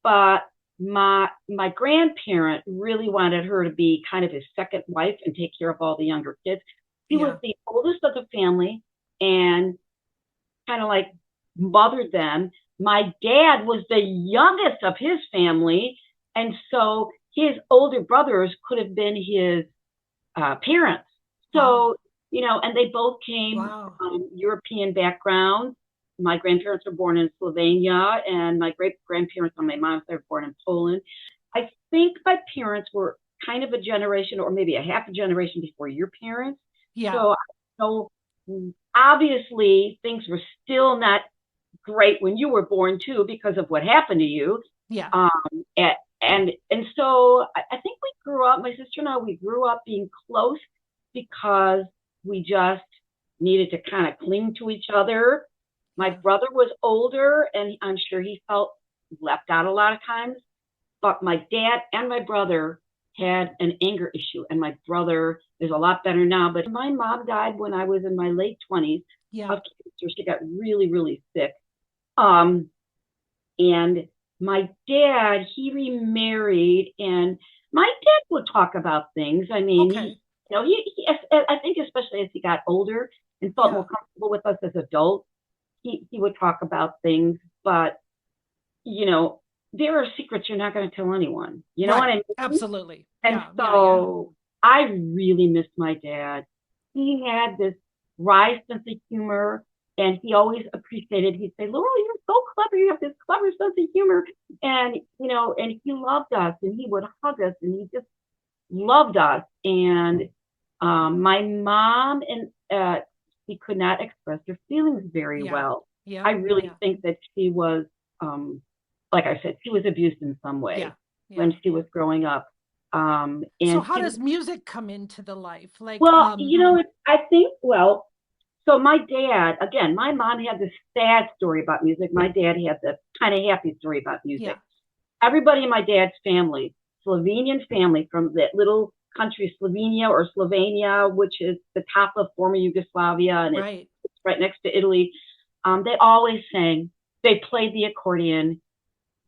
but my grandparent really wanted her to be kind of his second wife and take care of all the younger kids. She was the oldest of the family and kind of like mothered them. My dad was the youngest of his family, and so his older brothers could have been his parents. So, and they both came from European backgrounds. My grandparents were born in Slovenia, and my great-grandparents on my mom's side were born in Poland. I think my parents were kind of a generation or maybe a half a generation before your parents. Yeah. So obviously things were still not great when you were born too, because of what happened to you. Yeah. And so I think we grew up, my sister and I, we grew up being close because we just needed to kind of cling to each other. My brother was older, and I'm sure he felt left out a lot of times. But my dad and my brother had an anger issue, and my brother is a lot better now. But my mom died when I was in my late 20s of cancer. She got really, really sick. And my dad, he remarried, and my dad would talk about things. I mean, I think especially as he got older and felt more comfortable with us as adults, he would talk about things, but there are secrets you're not going to tell anyone. You know what I mean? Absolutely. And so I really miss my dad. He had this wry sense of humor, and he always appreciated. He'd say, "Laurel, you're so clever. You have this clever sense of humor," and and he loved us, and he would hug us, and he just loved us. And my mom and she could not express her feelings very well. Yeah. I really think that she was, like I said, she was abused in some way when she was growing up. And so how does music come into the life? Like, well, I think, so my dad, again, my mom had this sad story about music. My dad had the kind of happy story about music. Yeah. Everybody in my dad's family, Slovenian family from that little country, Slovenia, which is the top of former Yugoslavia, and it's right next to Italy. They always sang. They played the accordion.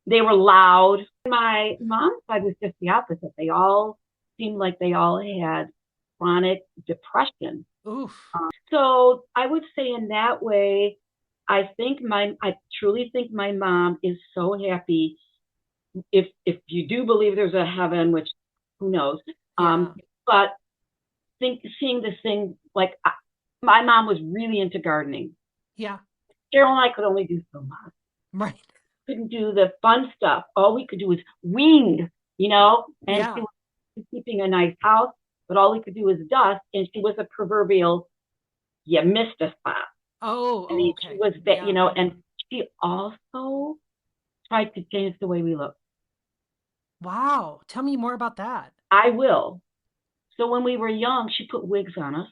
They were loud. My mom's side was just the opposite. They all seemed like they all had chronic depression. Oof. So I would say in that way, I truly think my mom is so happy. If you do believe there's a heaven, which who knows, but seeing this thing, like my mom was really into gardening. Yeah. Cheryl and I could only do so much. Right. Couldn't do the fun stuff. All we could do was wing, and Yeah. she was keeping a nice house, but all we could do was dust, and she was a proverbial, you missed a spot. Oh, I mean, okay. she was, Yeah. and she also tried to change the way we look. Wow. Tell me more about that. I will. So when we were young, she put wigs on us.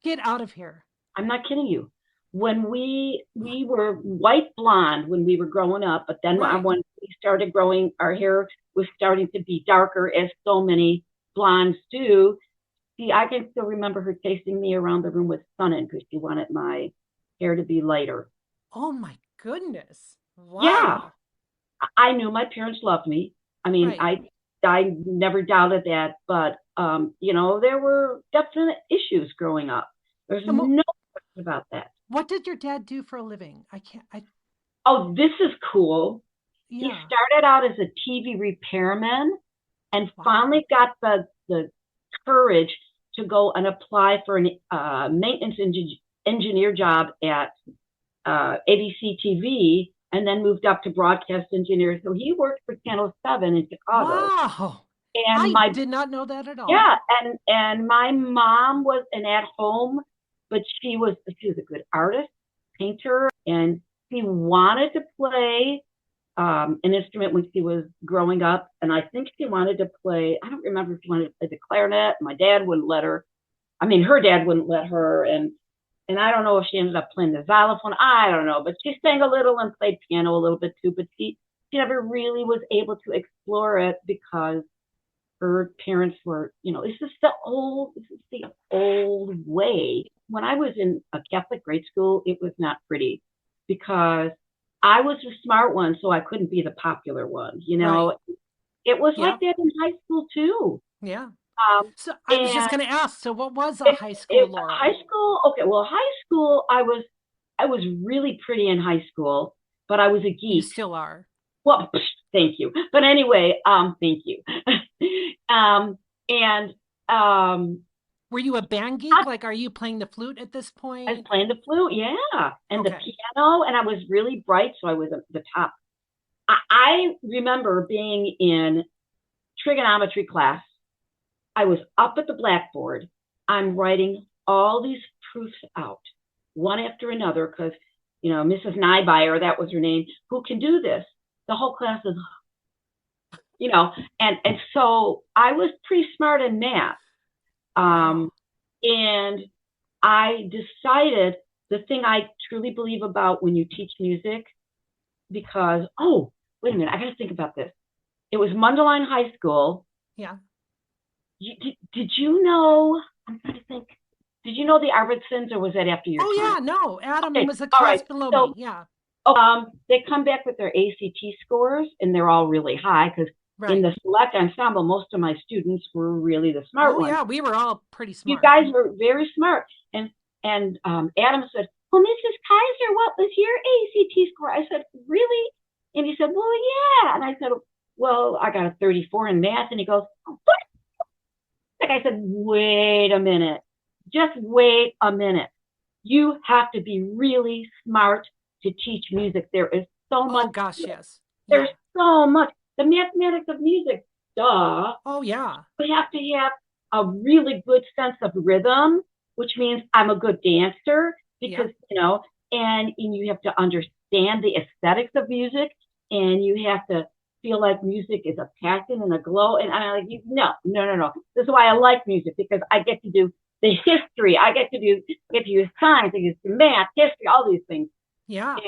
Get out of here. I'm not kidding you. When we were white blonde when we were growing up, but then Right. when we started growing, our hair was starting to be darker, as so many blondes do. See, I can still remember her chasing me around the room with Sunnin because she wanted my hair to be lighter. Oh my goodness. Yeah, Wow. I knew my parents loved me. I mean, Right. I never doubted that, but there were definite issues growing up. There's And no question about that. what did your dad do for a living? Oh, this is cool. He Yeah. started out as a TV repairman and Wow. finally got the courage to go and apply for a maintenance engineer job at ABC TV, and then moved up to broadcast engineer. So he worked for Channel 7 in Chicago. Wow. And I did not know that at all. yeah, and my mom was an at-home, but she was a good artist, painter, and she wanted to play an instrument when she was growing up. And I think she wanted to play, I don't remember if she wanted to play the clarinet. My dad wouldn't let her. I mean, her dad wouldn't let her. And I don't know if she ended up playing the xylophone. I don't know. But she sang a little and played piano a little bit too. But she never really was able to explore it because her parents were, this is the old way. When I was in a Catholic grade school, it was not pretty because I was the smart one, so I couldn't be the popular one. Right. It was Yeah. like that in high school too. Yeah. So I was just And going to ask, so what was a high school, Laurel? high school, okay, well, high school, I was really pretty in high school, but I was a You geek. still are. Well, thank you. But anyway, thank you. And Were you a band geek? Like, are you playing the flute at this I was point? playing the flute, yeah, and the Okay. piano, and I was really bright, so I was at the top. I remember being in trigonometry class. I was up at the blackboard. I'm writing all these proofs out, one after another, because, Mrs. Nybuyer, that was her name, who can do this? The whole class is, and so I was pretty smart in math. Wow. And I decided the thing I truly believe about when you teach music, because, oh, wait a minute, I got to think about this. It was Mundelein High School. Yeah. Did you know? I'm trying to think. Did you know the Arvidsons, or was that after your Oh, time? yeah. No, Adam Okay, was a all class right. below So, me. Yeah. they come back with their ACT scores, and they're all really high because in Right. the select ensemble, most of my students were really the smart Oh, ones. yeah. We were all pretty You smart. guys were very smart. And Adam said, well, Mrs. Kaiser, what was your ACT score? I said, really? And he said, well, yeah. And I said, well, I got a 34 in math. And he goes, what? Like I said, wait a minute. Just wait a minute. You have to be really smart to teach music. There is so much. Oh, gosh, yes. There's Yeah. so much. The mathematics of music, duh. Oh, yeah. We have to have a really good sense of rhythm, which means I'm a good dancer because, and you have to understand the aesthetics of music, and you have to feel like music is a passion and a glow. And I'm like, no. This is why I like music, because I get to do the history. I get to use science, I get to do math, history, all these things. Yeah. And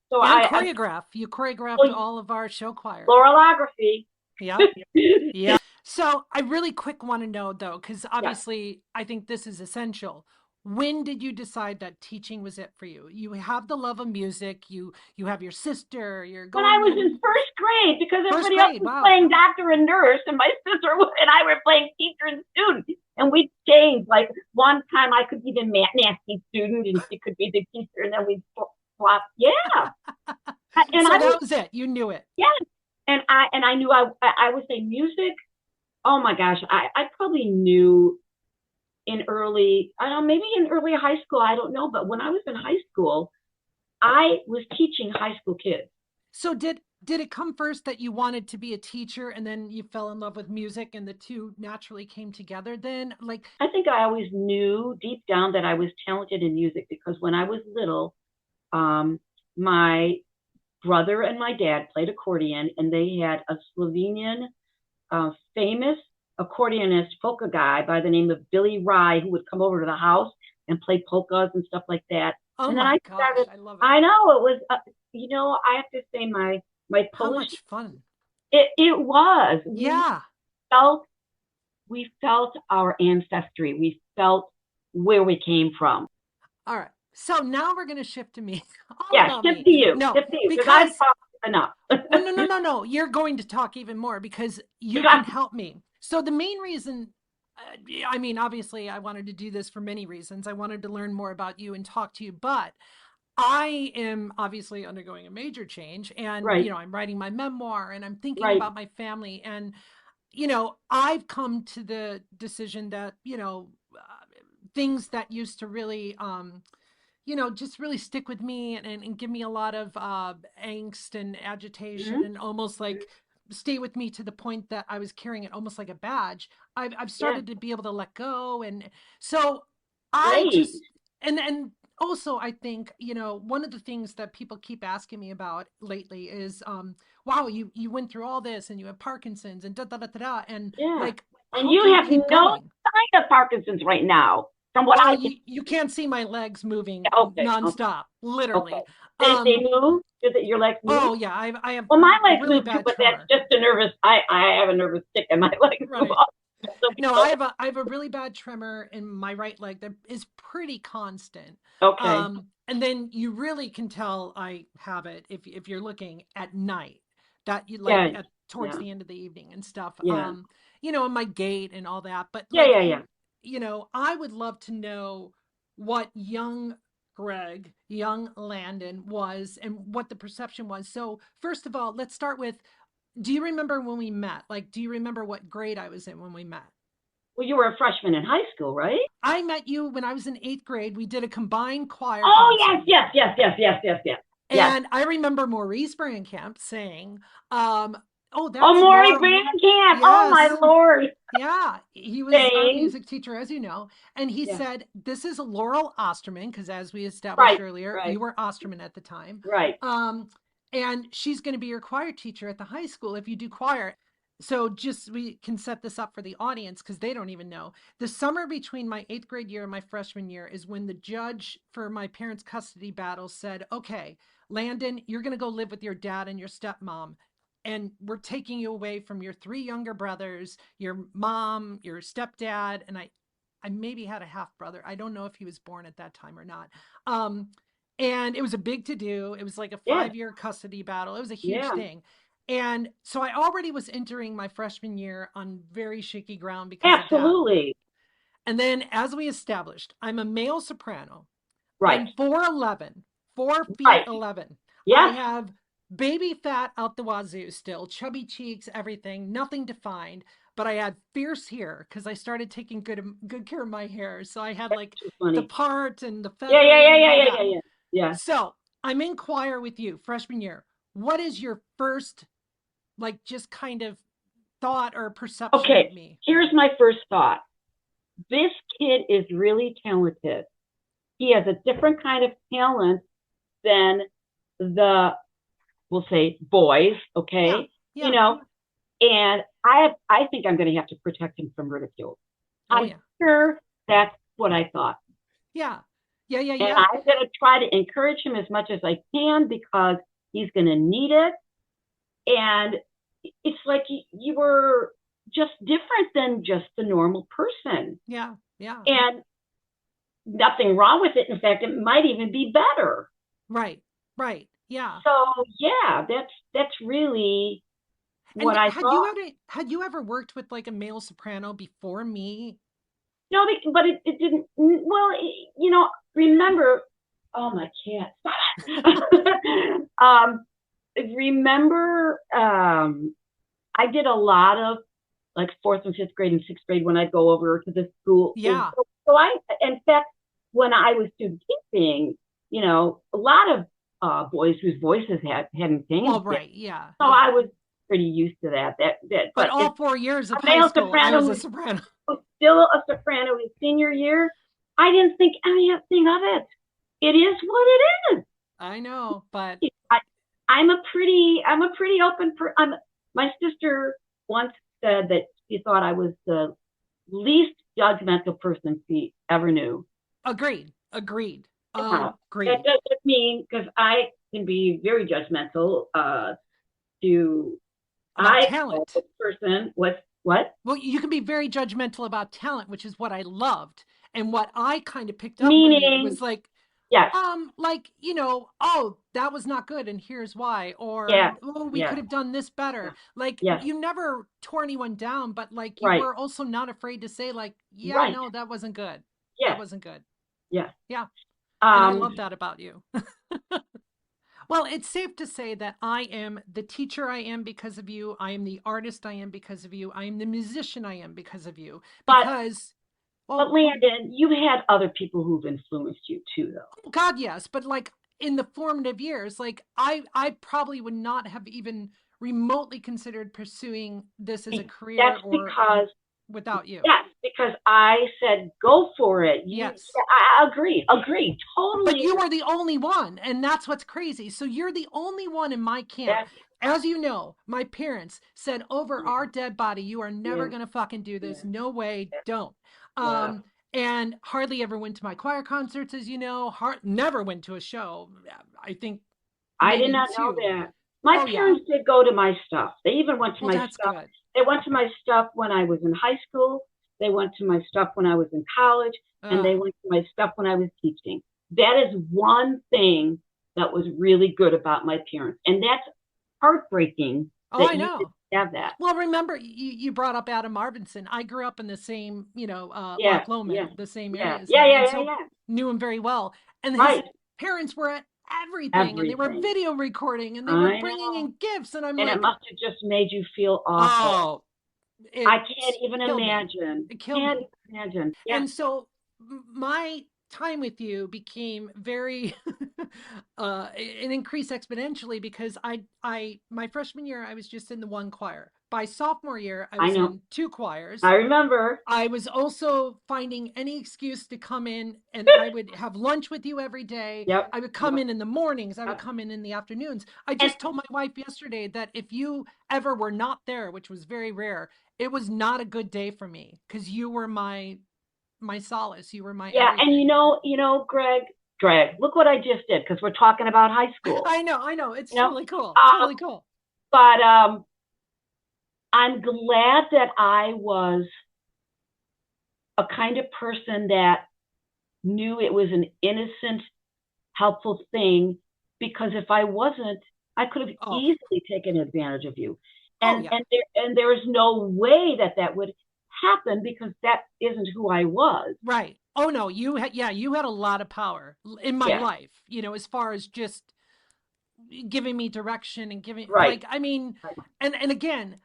so And choreograph. You choreographed all of our show choir. Laurelography. Yeah. Yeah. So I really quick want to know, though, because obviously I think this is essential. When did you decide that teaching was it for you? You have the love of music. You have your sister. You're going. When I was in first grade, because everybody else was wow. playing doctor and nurse, and my sister and I were playing teacher and student, and we'd change. Like one time, I could be the nasty student, and she could be the teacher, and then we'd swap. Yeah. And so that was it. You knew it. Yeah. And I knew I would say music. Oh my gosh, I probably knew in early, I don't know, maybe in early high school, I don't know. But when I was in high school, I was teaching high school kids. So did it come first that you wanted to be a teacher and then you fell in love with music and the two naturally came together then? Like, I think I always knew deep down that I was talented in music because when I was little, my brother and my dad played accordion, and they had a Slovenian famous accordionist polka guy by the name of Billy Rye who would come over to the house and play polkas and stuff like that. oh And then my I gosh, started. I love it. I know it was. I have to say my How Polish. much fun. It was. Yeah. Felt we felt our ancestry. We felt where we came from. All right. So now we're going to shift to me. All Yeah, about shift me. to you. No, Shift to you. Because I've because talked enough. well, no. You're going to talk even more because you can help me. So the main reason, I mean, obviously, I wanted to do this for many reasons. I wanted to learn more about you and talk to you, but I am obviously undergoing a major change, and Right. I'm writing my memoir, and I'm thinking Right. about my family, and I've come to the decision that things that used to really just really stick with me and give me a lot of angst and agitation Mhm. and almost like stay with me to the point that I was carrying it almost like a badge. I've Yeah. started to be able to let go. And so I Great. just, and also I think, one of the things that people keep asking me about lately is, wow, you went through all this and you have Parkinson's and da da da da da. And Yeah. like, And how you can you have keep no going? sign of Parkinson's right now, from what Well, I can. you can't see my legs moving Okay. Okay. nonstop, Okay. literally. They Um, move. Your legs move? oh yeah, I have Well, my a legs really move too, bad but that's tremor. just a nervous. I have a nervous tick, and my legs move Right. up. No, I have a really bad tremor in my right leg that is pretty constant. Okay. And then you really can tell I have it if you're looking at night, that you like Yeah. at towards Yeah. the end of the evening and stuff. Yeah. And my gait and all that. But Yeah. like Yeah. Yeah. I would love to know what young Greg, young Landyn was and what the perception was. So first of all, let's start with, do you remember when we met? Like, do you remember what grade I was in when we met? Well, you were a freshman in high school, right? I met you when I was in 8th grade. We did a combined choir Oh yes, concert. yes, yes, yes, yes, yes, yes, yes. And I remember Maurice Brankamp saying, oh, Oh, that's Maury Laura. Vankamp. Oh my Yes. Lord. Yeah. He was our Thanks. music teacher, as you know. And he Yeah. said, this is Laurel Osterman, because as we established Right. earlier, Right. you were Osterman at the time. Right. And she's going to be your choir teacher at the high school if you do choir. So just we can set this up for the audience because they don't even know. The summer between my 8th grade year and my freshman year is when the judge for my parents' custody battle said, okay, Landyn, you're going to go live with your dad and your stepmom. And we're taking you away from your 3 younger brothers, your mom, your stepdad, and I maybe had a half brother. I don't know if he was born at that time or not. And it was a big to do. It was like a Yeah. 5-year custody battle. It was a huge Yeah. thing. And so I already was entering my freshman year on very shaky ground because of that. Absolutely. And then, as we established, I'm a male soprano. Right. I'm 4'11, 4 feet Right. 11. I Yeah. have baby fat out the wazoo still, chubby cheeks, everything, nothing defined. But I had fierce hair because I started taking good care of my hair. So I had like Too the funny. part and the Yeah. Yeah. feathering Yeah. and Yeah. all Yeah. that. Yeah. Yeah. Yeah. So I'm in choir with you freshman year. What is your first, like, just kind of thought or perception of Okay. me? Here's my first thought. This kid is really talented. He has a different kind of talent than the, we'll say, boys. Okay. Yeah. And I think I'm going to have to protect him from ridicule. Oh, I'm yeah. sure that's what I thought. Yeah. And I'm going to try to encourage him as much as I can because he's going to need it. And it's like you were just different than just the normal person. Yeah. Yeah. And nothing wrong with it. In fact, it might even be better. Right. Right. Yeah. So yeah, that's really what And I thought. had you ever worked with like a male soprano before me? No, but it didn't. Well, remember. Oh, my cat. Remember, I did a lot of like fourth and fifth grade and sixth grade when I'd go over to the school. Yeah. So I, in fact, when I was student teaching, a lot of boys whose voices hadn't changed Well, yet. right. Yeah. So Yeah. I was pretty used to that. But But all 4 years of a high male school, I was soprano a soprano. was still a soprano his senior year. I didn't think anything of it. It is what it is. I know, but I'm a pretty open. My sister once said that she thought I was the least judgmental person she ever knew. agreed. That Agreed. doesn't mean, because I can be very judgmental. To About I talent. this person was what? Well, you can be very judgmental about talent, which is what I loved. And what I kind of picked up from you Meaning, was like, yes, oh, that was not good, and here's why. Or, yes, oh, we yes, could have done this better. Like, yes, you never tore anyone down, but like, you right, were also not afraid to say, like, yeah, right, no, that wasn't good. That yes, wasn't good. yes. Yeah. And I Um, love that about you. Well, it's safe to say that I am the teacher I am because of you. I am the artist I am because of you. I am the musician I am because of you. but Because, but well, Landyn, you've had other people who've influenced you too, though. God, yes, but like in the formative years, like I probably would not have even remotely considered pursuing this as a career That's or because without you. Yes, because I said go for it. Yes. I agree, But totally you agree. were the only one, and that's what's crazy. So you're the only one in my camp. That's As you know, my parents said over our dead body, you are never yeah, going to fucking do this. yeah, No way, don't. yeah. And hardly ever went to my choir concerts, as you know, never went to a show. I think I did maybe not know two. that. My Oh, yeah. parents did go to my stuff. They even went to Well, my that's stuff. good. They went to my stuff when I was in high school. They went to my stuff when I was in college, and Uh, they went to my stuff when I was teaching. That is one thing that was really good about my parents, and that's heartbreaking oh, that I you didn't know. have that. Well, remember you brought up Adam Marvinson. I grew up in the same, Yeah, Loch yeah, Lomond, the same yeah, areas, yeah, and yeah, yeah, so yeah. knew him very well. And his Right, parents were at everything, and they were everything. video recording, and they were I bringing know. in gifts, and I'm And it like, must have just made you feel awful. oh, it I can't even killed me. imagine. It killed Can't me. even imagine. Yeah. And so my time with you became very it increased exponentially because I my freshman year I was just in the one choir. By sophomore year I I was know. in two choirs. I remember. I was also finding any excuse to come in, and I would have lunch with you every day. Yep. I would come Yep. in the mornings. I would Yep. come in the afternoons. I And just told my wife yesterday that if you ever were not there, which was very rare, it was not a good day for me because you were my solace. You were my yeah, and everything. Greg, look what I just did, because we're talking about high school. I know. It's You know, totally cool. uh, Totally cool. but I'm glad that I was a kind of person that knew it was an innocent, helpful thing, because if I wasn't, I could have Oh, easily taken advantage of you. oh And yeah. there is no way that would happen, because that isn't who I was. Right. Oh no, you had a lot of power in my Yeah, life, as far as just giving me direction and giving right. like I mean Right. and again,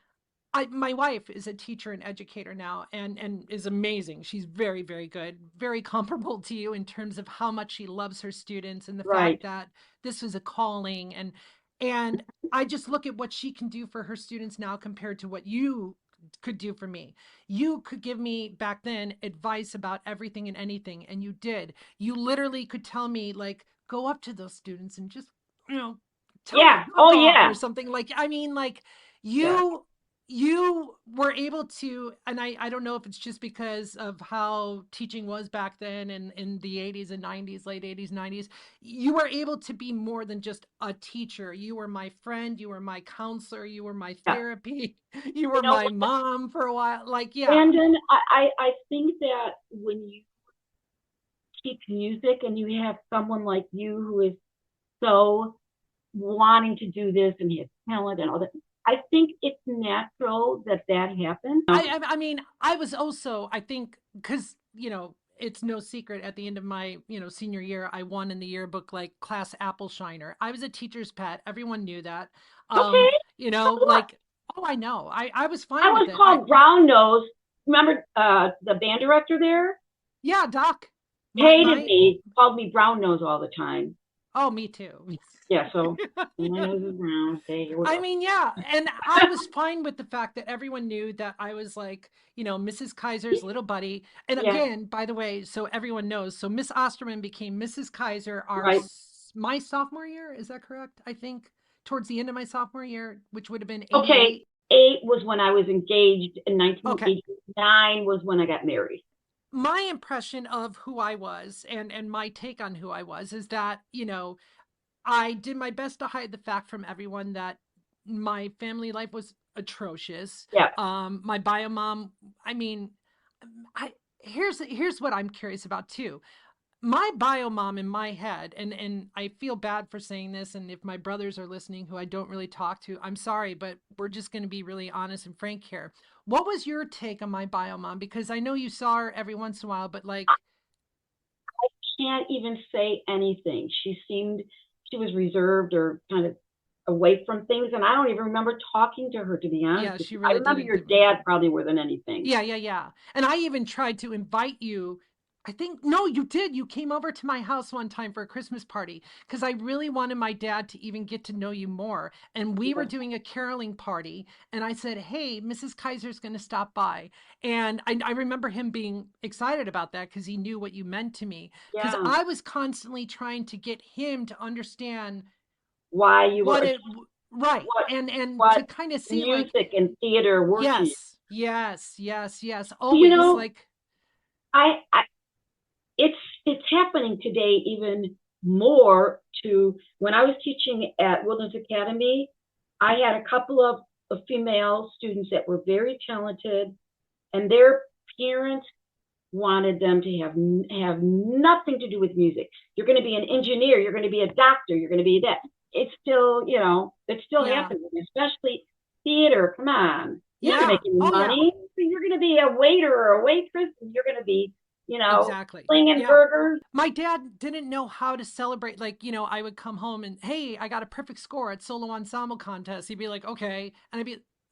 my wife is a teacher and educator now and is amazing. She's very, very good, very comparable to you in terms of how much she loves her students and the fact Right. that this is a calling and I just look at what she can do for her students now compared to what you could do for me. You could give me back then advice about everything and anything, and you did. You literally could tell me like go up to those students and just tell them Yeah. to Oh fuck off yeah. or something. Like I mean like Yeah. you were able to, and I don't know if it's just because of how teaching was back then and in the 80s and 90s, late 80s, 90s, you were able to be more than just a teacher. You were my friend, you were my counselor, you were my Yeah. therapy, you You were know my what, mom for a while. Like, yeah. Landyn, I think that when you teach music and you have someone like you who is so wanting to do this and has talent and all that, I think it's natural that happens. I mean, I was also, I think, because, it's no secret at the end of my, senior year, I won in the yearbook like class apple shiner. I was a teacher's pet. Everyone knew that. Okay. So Like Oh, I know. I was I fine with was it. called Brown Nose. Remember the band director there? Yeah, Doc. Hated My me, called me Brown Nose all the time. Oh, me too. Yeah, so my nose is brown. Okay, here we I go. mean, yeah, and I was fine with the fact that everyone knew that I was like, Mrs. Kaiser's little buddy. And Yeah, again, by the way, so everyone knows, so Miss Osterman became Mrs. Kaiser right. my sophomore year. Is that correct? I think towards the end of my sophomore year, which would have been Okay, 88. 8 was when I was engaged, and Okay. 1989 was when I got married. My impression of who I was and my take on who I was is that, I did my best to hide the fact from everyone that my family life was atrocious. Yeah. My bio mom, I mean, I here's what I'm curious about too. My bio mom in my head, and I feel bad for saying this, and if my brothers are listening who I don't really talk to, I'm sorry, but we're just going to be really honest and frank here. What was your take on my bio mom? Because I know you saw her every once in a while, but like, Can't even say anything. She was reserved or kind of away from things, and I don't even remember talking to her, to be honest yeah, with she you. I really remember didn't. your dad probably more than anything. Yeah, yeah, yeah. And I even tried to invite you. I think, no, you did. You came over to my house one time for a Christmas party because I really wanted my dad to even get to know you more. And we were Yeah. doing a caroling party. And I said, hey, Mrs. Kaiser's going to stop by. And I remember him being excited about that because he knew what you meant to me. Because Yeah. I was constantly trying to get him to understand Why you what were it, right. what And what to kind of see like, music and theater were to you. yes, yes, yes, yes, You always know, like, I it's happening today even more. To when I was teaching at Wilderness Academy, I had a couple of female students that were very talented, and their parents wanted them to have nothing to do with music. You're going to be an engineer, you're going to be a doctor, you're going to be that. It's still, it still yeah. happens, especially theater. Come on, you're not going to Yeah. make any Oh, yeah. money. You're going to be a waiter or a waitress, and you're going to be, Exactly. slinging Yeah. burgers. My dad didn't know how to celebrate. Like, I would come home and, hey, I got a perfect score at solo ensemble contest. He'd be like, okay. And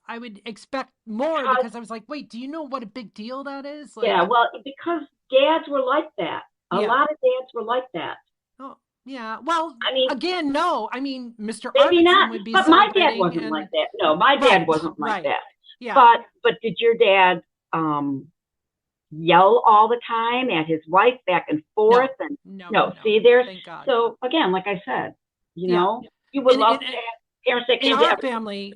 I would expect more Because, because I was like, wait, do you know what a big deal that is? yeah, Like, well, because dads were like that. A yeah. lot of dads were like that. Oh, yeah. Well, I mean, again, no. I mean, Mr. maybe Arvidsson not, would be but my dad celebrating wasn't like and that. No, my dad right, wasn't like right. that. Yeah. But did your dad yell all the time at his wife back and forth? No, And no, no, no, no. see, there's Thank God. so again, like I said, Yeah. you would love And to have parents that in came to our everything. family,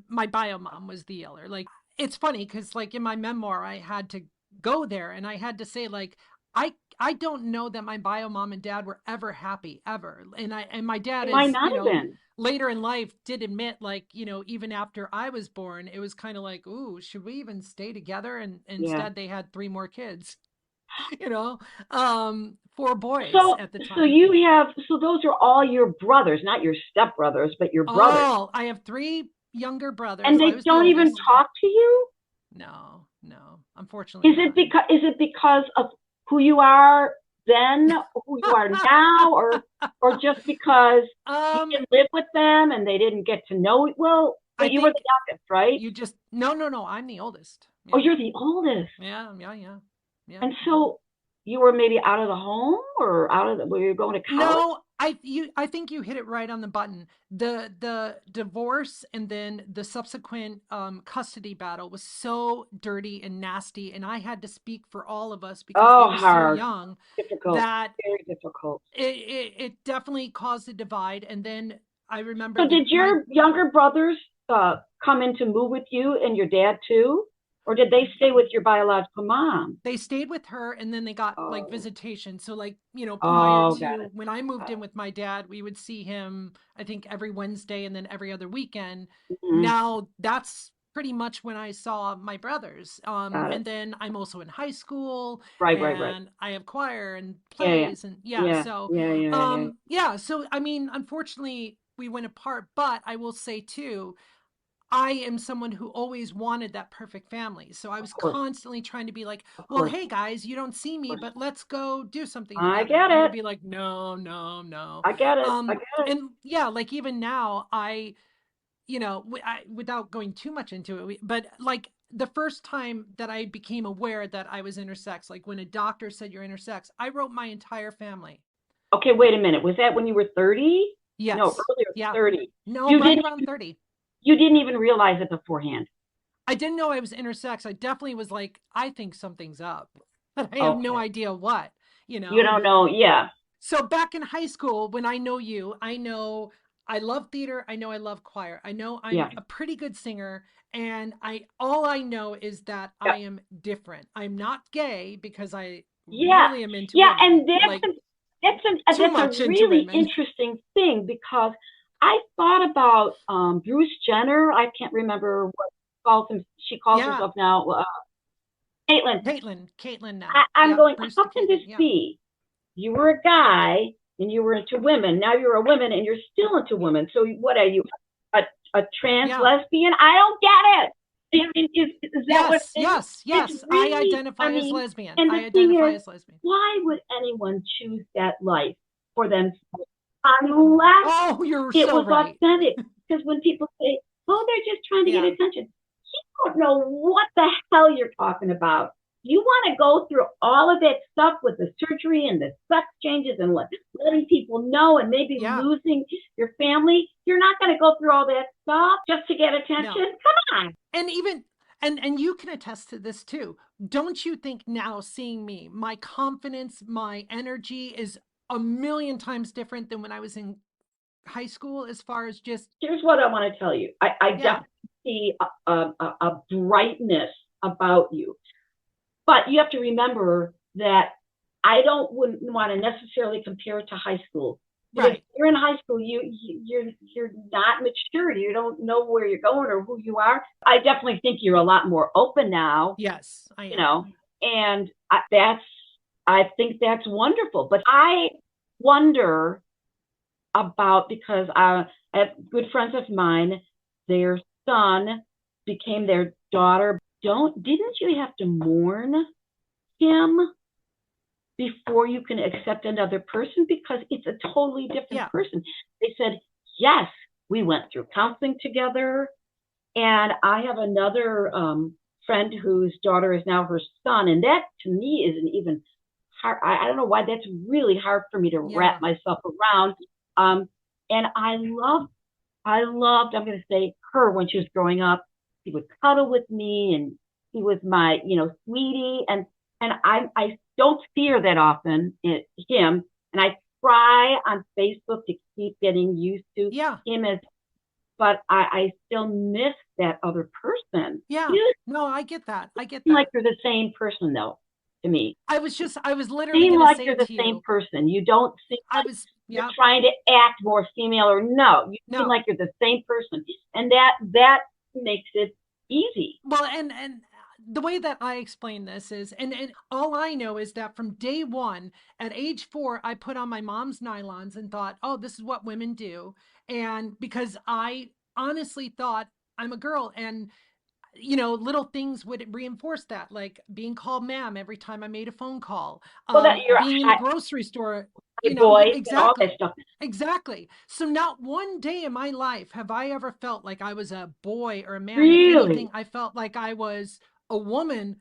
my bio mom was the yeller. Like it's funny because like in my memoir, I had to go there and I had to say like I don't know that my bio mom and dad were ever happy ever. And my dad They might is, not have been. later in life did admit like, even after I was born, it was kind of like, ooh, should we even stay together? And Yeah. instead they had three more kids, you know, four boys So at the so time. you have so those are all your brothers, not your stepbrothers, but your brothers, Oh, I have three younger and brothers. I they was the don't even oldest. talk to you. No, no, unfortunately not. Is it because of who you are then, who you are now, or just because you Um, didn't live with them and they didn't get to know it? Well, I but you were the think youngest, right? you just no, no, no. I'm the oldest. Oh, Yeah, you're the oldest. yeah, yeah, yeah, yeah. And so you were maybe out of the home or were you going to college? No, I think you hit it right on the button. The divorce and then the subsequent custody battle was so dirty and nasty, and I had to speak for all of us because they Oh, were so hard, young difficult, that very difficult. it definitely caused a divide. And then I remember So the did my your younger brothers come in to move with you and your dad too? Or did they stay with your biological mom? they stayed with her and then they got like Oh, visitation. So like, prior oh, got to it. when I moved Got in with my dad, we would see him, I think every Wednesday and then every other weekend. it. Mhm. Now that's pretty much when I saw my brothers. Got it. And then I'm also in high school Right, right, right. and I have choir and Yeah, yeah, plays and yeah. yeah, So, yeah, yeah, yeah. yeah. So, I mean, unfortunately we went apart, but I will say too, I am someone who always wanted that perfect family. So I Of was course, constantly trying to be like, of well, course, hey guys, you don't see of me, course. but let's go do something I together. get And they'd it. be like, no, no, no. I get it. I get it. And yeah, like even now, without going too much into it, but like the first time that I became aware that I was intersex, like when a doctor said you're intersex, I wrote my entire family. Okay, wait a minute. Was that when you were 30? No, Yes. earlier, Yeah. 30. No, You right didn't around 30. you didn't even realize it beforehand. I didn't know I was intersex. I definitely was like, I think something's up, but I have no Okay. idea what, you You know? don't know. Yeah. So back in high school, when I know you, I know I love theater. I know I love choir. I know I'm Yeah. a pretty good singer. And all I know is that Yeah. I am different. I'm not gay because I Yeah. really am into Yeah, women, and like too that's a much into really women. interesting thing because I thought about Bruce Jenner. I can't remember what she calls Yeah. herself now. Caitlyn. Caitlyn now. I'm Yep. going, Bruce to how can this Caitlyn. Yeah. be? You were a guy and you were into women. Now you're a woman and you're still into women. So what are you, a, a trans Yeah. lesbian? I don't get it. I mean, is that what Yes. it is? Yes. It's Yes. I really, identify as lesbian. and I the thing identify is, as lesbian. why would anyone choose that life for themselves unless Oh, you're it so was right. authentic? Because when people say, oh, they're just trying to get Yeah. attention, you don't know what the hell you're talking about. You want to go through all of that stuff with the surgery and the sex changes and letting people know and maybe Yeah. losing your family. You're not going to go through all that stuff just to get attention. No. Come on. And even and you can attest to this too. Don't you think now seeing me, my confidence, my energy is a million times different than when I was in high school as far as just Here's what I want to tell you. I yeah. definitely see a brightness about you. But you have to remember that wouldn't want to necessarily compare it to high school. Because Right. you're in high school, you're not mature. You don't know where you're going or who you are. I definitely think you're a lot more open now, Yes, I you am. know, and I think that's wonderful. But I wonder about because I have good friends of mine, their son became their daughter. Didn't you have to mourn him before you can accept another person because it's a totally different Yeah. person? They said, yes, we went through counseling together. And I have another friend whose daughter is now her son. And that to me is an even hard, I don't know why that's really hard for me to wrap myself around. And I'm going to say her when she was growing up. He would cuddle with me and he was my, sweetie. And I don't see her that often, him. And I try on Facebook to keep getting used to Yeah. him but I still miss that other person. Yeah. You No, I get that. I get seem like that. you're the same person though, to me. I was literally Seem going to like say you're the to same you, person. You don't seem I like was you're yeah. trying to act more female or no. You seem No. like you're the same person. And that makes it easy. Well, and the way that I explain this is, and all I know is that from day one, at age 4, I put on my mom's nylons and thought, oh, this is what women do, and because I honestly thought I'm a girl, and little things would reinforce that, like being called ma'am every time I made a phone call, So that you're being in the grocery store, boys and all that exactly. stuff. Exactly. So not one day in my life have I ever felt like I was a boy or a man. If anything, Really? I felt like I was a woman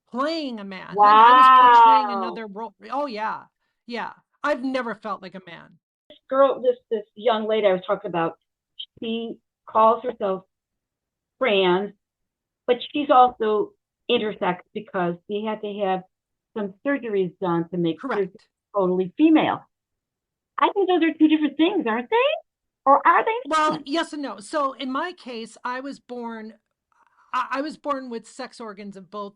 playing a man. Like I was portraying Wow. another role. Oh yeah. Yeah. I've never felt like a man. This young lady I was talking about, she calls herself trans, but she's also intersex because she had to have some surgeries done to make her Correct. totally female. I think those are two different things, aren't they? Or are Well, they? yes and no. So in my case, I was born with sex organs of both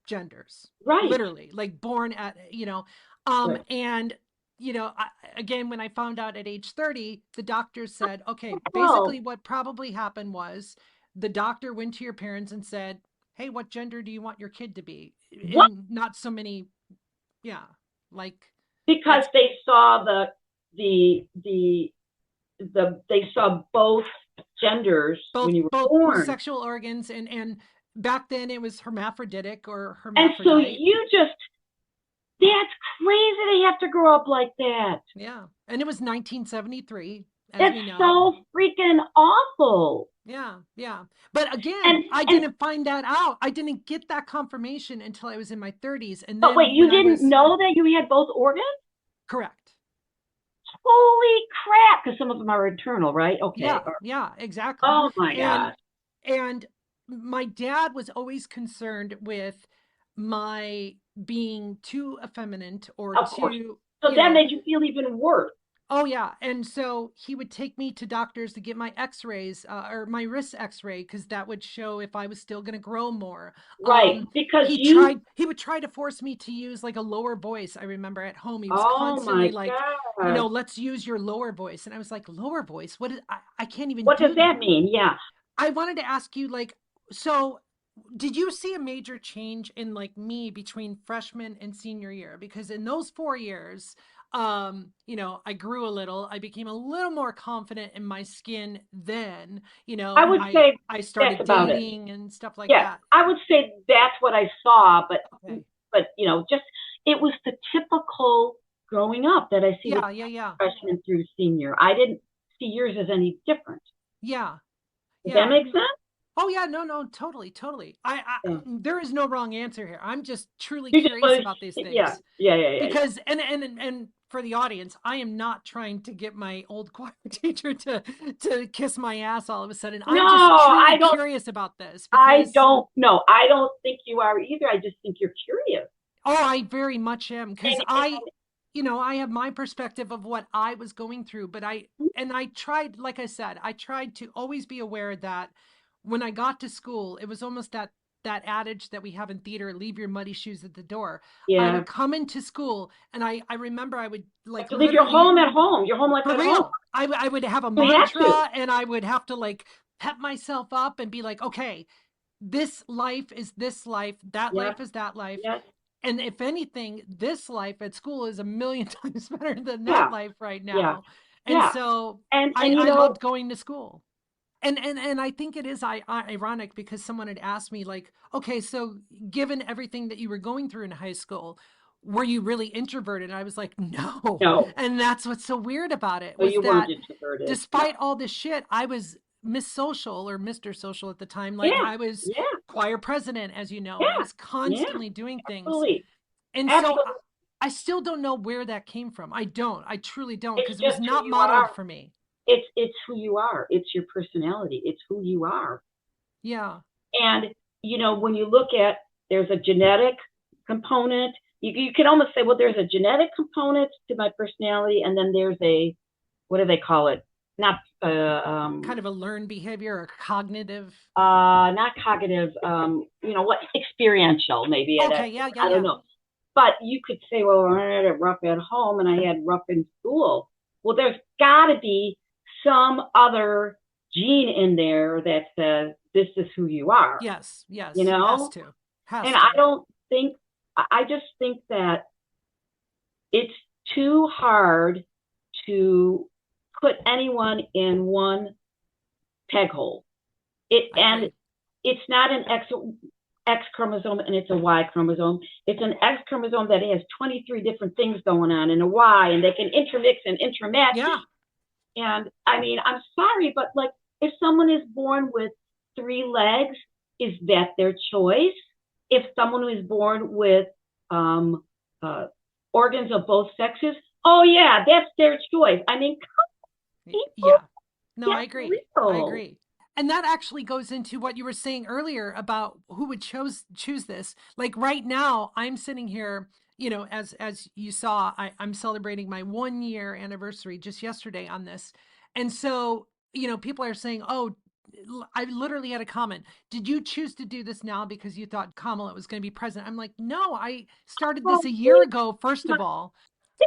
genders, Right. literally, like born at, Right. and, again, when I found out at age 30, the doctor said, okay, Oh, basically what probably happened was the doctor went to your parents and said, hey, what gender do you want your kid to be? what? And not so many, yeah, like Because that's they saw the they saw both genders when you were both born. sexual organs, and back then it was hermaphroditic or And so hermaphrodite. that's crazy they have to grow up like that. Yeah. And it was 1973. as we It's know. so freaking awful. Yeah, yeah. But again, And I and didn't find that out. I didn't get that confirmation until I was in my 30s. And but wait, then you when I didn't was know that you had both organs? correct. Holy crap! Because some of them are internal, right? Okay. Yeah, yeah, exactly. Oh my And God. and my dad was always concerned with my being too effeminate or Of course. too, So that made you feel even worse. oh yeah. And so he would take me to doctors to get my x-rays or my wrist x-ray because that would show if I was still going to grow more. Right. Because you, He would try to force me to use like a lower voice. I remember at home he was oh constantly my like, God. let's use your lower voice. And I was like, lower voice? What is I can't even What does do that. that mean? Yeah. I wanted to ask you, like, so did you see a major change in like me between freshman and senior year? Because in those 4 years, I grew a little. I became a little more confident in my skin then. I would say I that's started about it. dating and stuff like Yeah. that. I would say that's what I saw, Okay. just it was the typical growing up that I see with Yeah, yeah, yeah. freshman through senior. I didn't see yours as any different. Yeah. Does that Yeah. make sense? Oh yeah, no, no, totally, totally. Yeah. There is no wrong answer here. I'm just truly You just curious want about these to, yeah, things. yeah, yeah, yeah, yeah. Because and for the audience, I am not trying to get my old choir teacher to kiss my ass all of a sudden. No, I'm just truly curious about this because no, I don't think you are either. I just think you're curious. I very much am because And I have my perspective of what I was going through, but I tried, like I said, I tried to always be aware that when I got to school, it was almost that adage that we have in theater, leave your muddy shoes at the door. I yeah, would come into school and I remember I would you have like to leave your literally home at home. Your home life for at home. real. I would have a You have to. mantra and I would have to like pep myself up and be like, okay, this life is this life, that Yep, life is that life. yep, And if anything, this life at school is a million times better than that yeah, life right yeah, now. And yeah. so And I loved going to school. And I think it is ironic because someone had asked me like, okay, so given everything that you were going through in high school, were you really introverted? And I was like, no. no, And that's what's so weird about it no, was you weren't that introverted. No. despite all this shit, I was Miss Social or Mr. Social at the time. Like Yeah, I was yeah, choir president, as you know, and I yeah, was yeah. constantly doing things. Absolutely, And so absolutely. I still don't know where that came from. I don't. I truly don't It's because it was just who not you modeled are. for me. It's who you are. It's your personality. It's who you are. Yeah. And when you look at there's a genetic component. You can almost say, well, there's a genetic component to my personality, and then there's a what do they call it? Not Kind of a learned behavior or cognitive. not cognitive. What experiential maybe. Okay. Yeah. Yeah. I don't Yeah. know. But you could say, well, I had it rough at home and I had rough in school. Well, there's got to be some other gene in there that says this is who you are, Yes. you Yes. Has know? to. And Has I to. don't think, I just think that it's too hard to put anyone in one peg hole. I And agree. it's not an X chromosome and it's a Y chromosome. It's an X chromosome that has 23 different things going on and a Y, and they can intermix and intermatch. Yeah. And I mean, I'm sorry, but like if someone is born with 3 legs, is that their choice? If someone is born with uh, organs of both sexes, oh yeah, that's their choice. I mean, people, Yeah. No, I get agree. I real. agree. And that actually goes into what you were saying earlier about who would choose this. Like right now, I'm sitting here, as you saw, I'm celebrating my 1 year anniversary just yesterday on this. And so, people are saying, oh, I literally had a comment. Did you choose to do this now because you thought Kamala was going to be president? I'm like, no, I started this Oh, a year ago, first of all.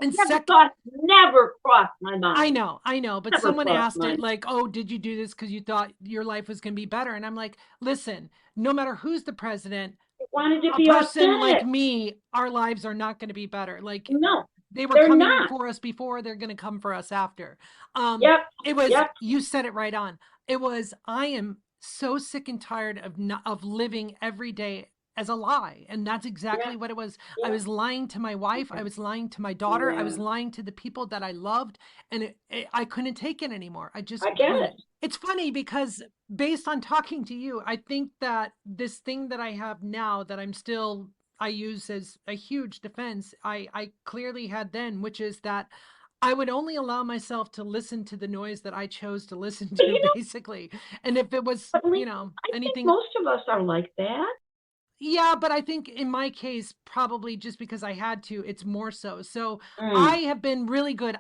And second, never crossed my mind. I know, but Never someone crossed asked my it mind. like, "Oh, did you do this because you thought your life was going to be better?" And I'm like, "Listen, no matter who's the president, I wanted to a be person like authentic. me, our lives are not going to be better. Like No, they were they're coming not. for us before, they're going to come for us after." Um, Yep, it was yep. you said it right on. It was I am so sick and tired of living every day as a lie. And that's Yeah. exactly what it was. I Yeah. was lying to my wife. I was lying to my daughter. I Yeah. was lying to the people that I loved. And I couldn't take it anymore. I I just get it. couldn't. It's funny because based on talking to you, I think that this thing that I have now that I use as a huge defense, I clearly had then, which is that I would only allow myself to listen to the noise that I chose to listen But to, basically. And if it was, but I think anything, most of us are like that. yeah, but I think in my case, probably just because I had to, it's more so. So I Mm. have been really good.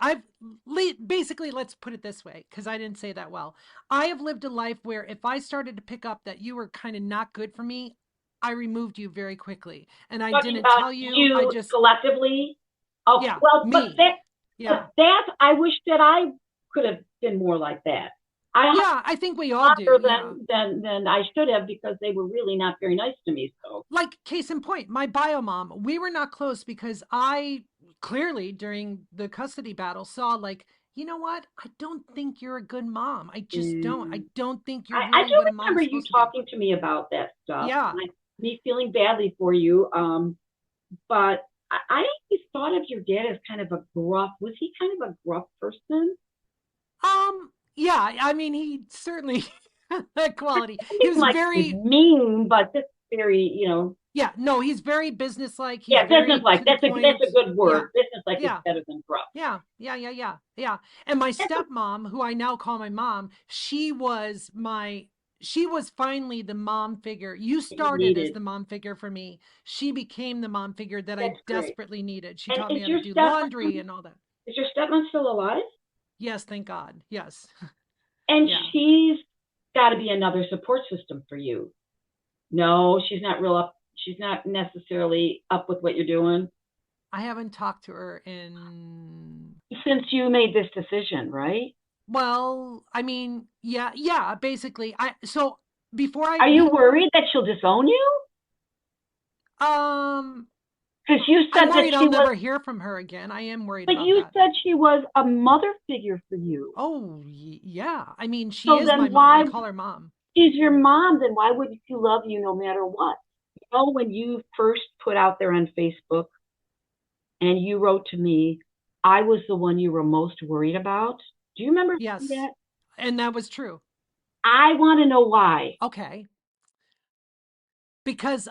Basically, let's put it this way, because I didn't say that well. I have lived a life where if I started to pick up that you were kind of not good for me, I removed you very quickly. And I Talking didn't about tell you. I you just, selectively. Oh, yeah, well, me. Yeah. but that, I wish that I could have been more like that. I hung Yeah, I think we all do. longer Yeah. than I should have because they were really not very nice to me. So, Like case in point, my bio mom, we were not close because I clearly during the custody battle saw like, you know what? I don't think you're a good mom. I just don't. I mm, don't think you're I really do what a remember mom's you supposed to be. talking to me about that stuff. Yeah. Me feeling badly for you. But I always thought of your dad as kind of a gruff. Was he kind of a gruff person? Yeah, I mean he certainly that quality. I He mean, was like he's very, mean, but just very, yeah, no, he's very businesslike. He's yeah, business very like. to the That's point. a good Yeah. word. Business like is Yeah. better than gruff. Yeah, yeah, yeah, yeah, yeah. And my That's a, stepmom, who I now call my mom, she was finally the mom figure. You you started as needed. the mom figure for me. She became the mom figure that I That's great. desperately needed. She And taught me how to do laundry and all that. is your stepmom still alive? Yes, thank God. Yes. And Yeah. she's got to be another support system for you. No, she's not real up. She's not necessarily up with what you're doing I haven't talked to her in, since you made this decision, right? well, I mean, yeah, yeah, basically. So before Are you worried that she'll disown you? um Because you I'm said that worried I'll she was, never hear from her again. I am worried but about you that. said she was a mother figure for you. Oh, yeah. I mean, she So is my then mom. I why, call her mom. she's your mom, then why wouldn't she love you no matter what? You know, when you first put out there on Facebook and you wrote to me, I was the one you were most worried about. Do you remember Yes. that? And that was true. I want to know why. Okay. Because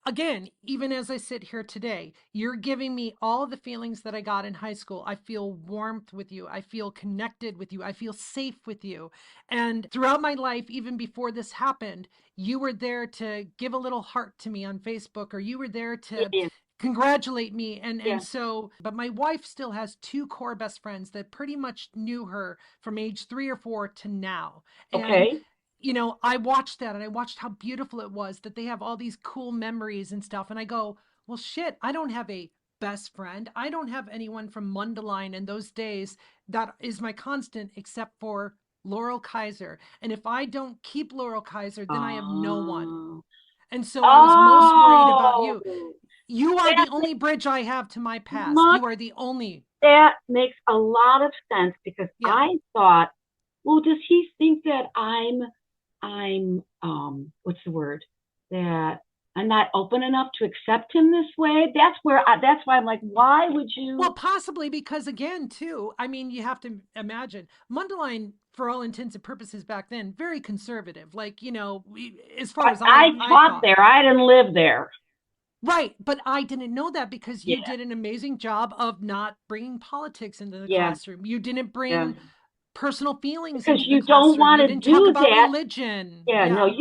again, even as I sit here today, you're giving me all the feelings that I got in high school. I feel warmth with you. I feel connected with you. I feel safe with you. And throughout my life, even before this happened, you were there to give a little heart to me on Facebook, or you were there to Yeah, congratulate me. And yeah. so, but my wife still has two core best friends that pretty much knew her from age 3 or 4 to now. And Okay. I watched that and I watched how beautiful it was that they have all these cool memories and stuff. And I go, well, shit, I don't have a best friend. I don't have anyone from Mundelein in those days that is my constant except for Laurel Kaiser. And if I don't keep Laurel Kaiser, then I have no one. Oh, And so I was most worried about you. oh, You are that the only bridge I have to my past. much, You are the only. that makes a lot of sense because Yeah. I thought, well, does he think that what's the word? That I'm not open enough to accept him this way. That's why I'm like, why would Well, you? possibly because again, too, I mean, you have to imagine Mundelein, for all intents and purposes back then, very conservative. Like, as far as I I taught thought. there. I didn't live there. Right. But I didn't know that because Yeah, you did an amazing job of not bringing politics into the yeah, classroom. You didn't yeah. bring personal feelings Because into the you don't classroom. want You to didn't talk do about that. religion. Yeah, no, Yeah.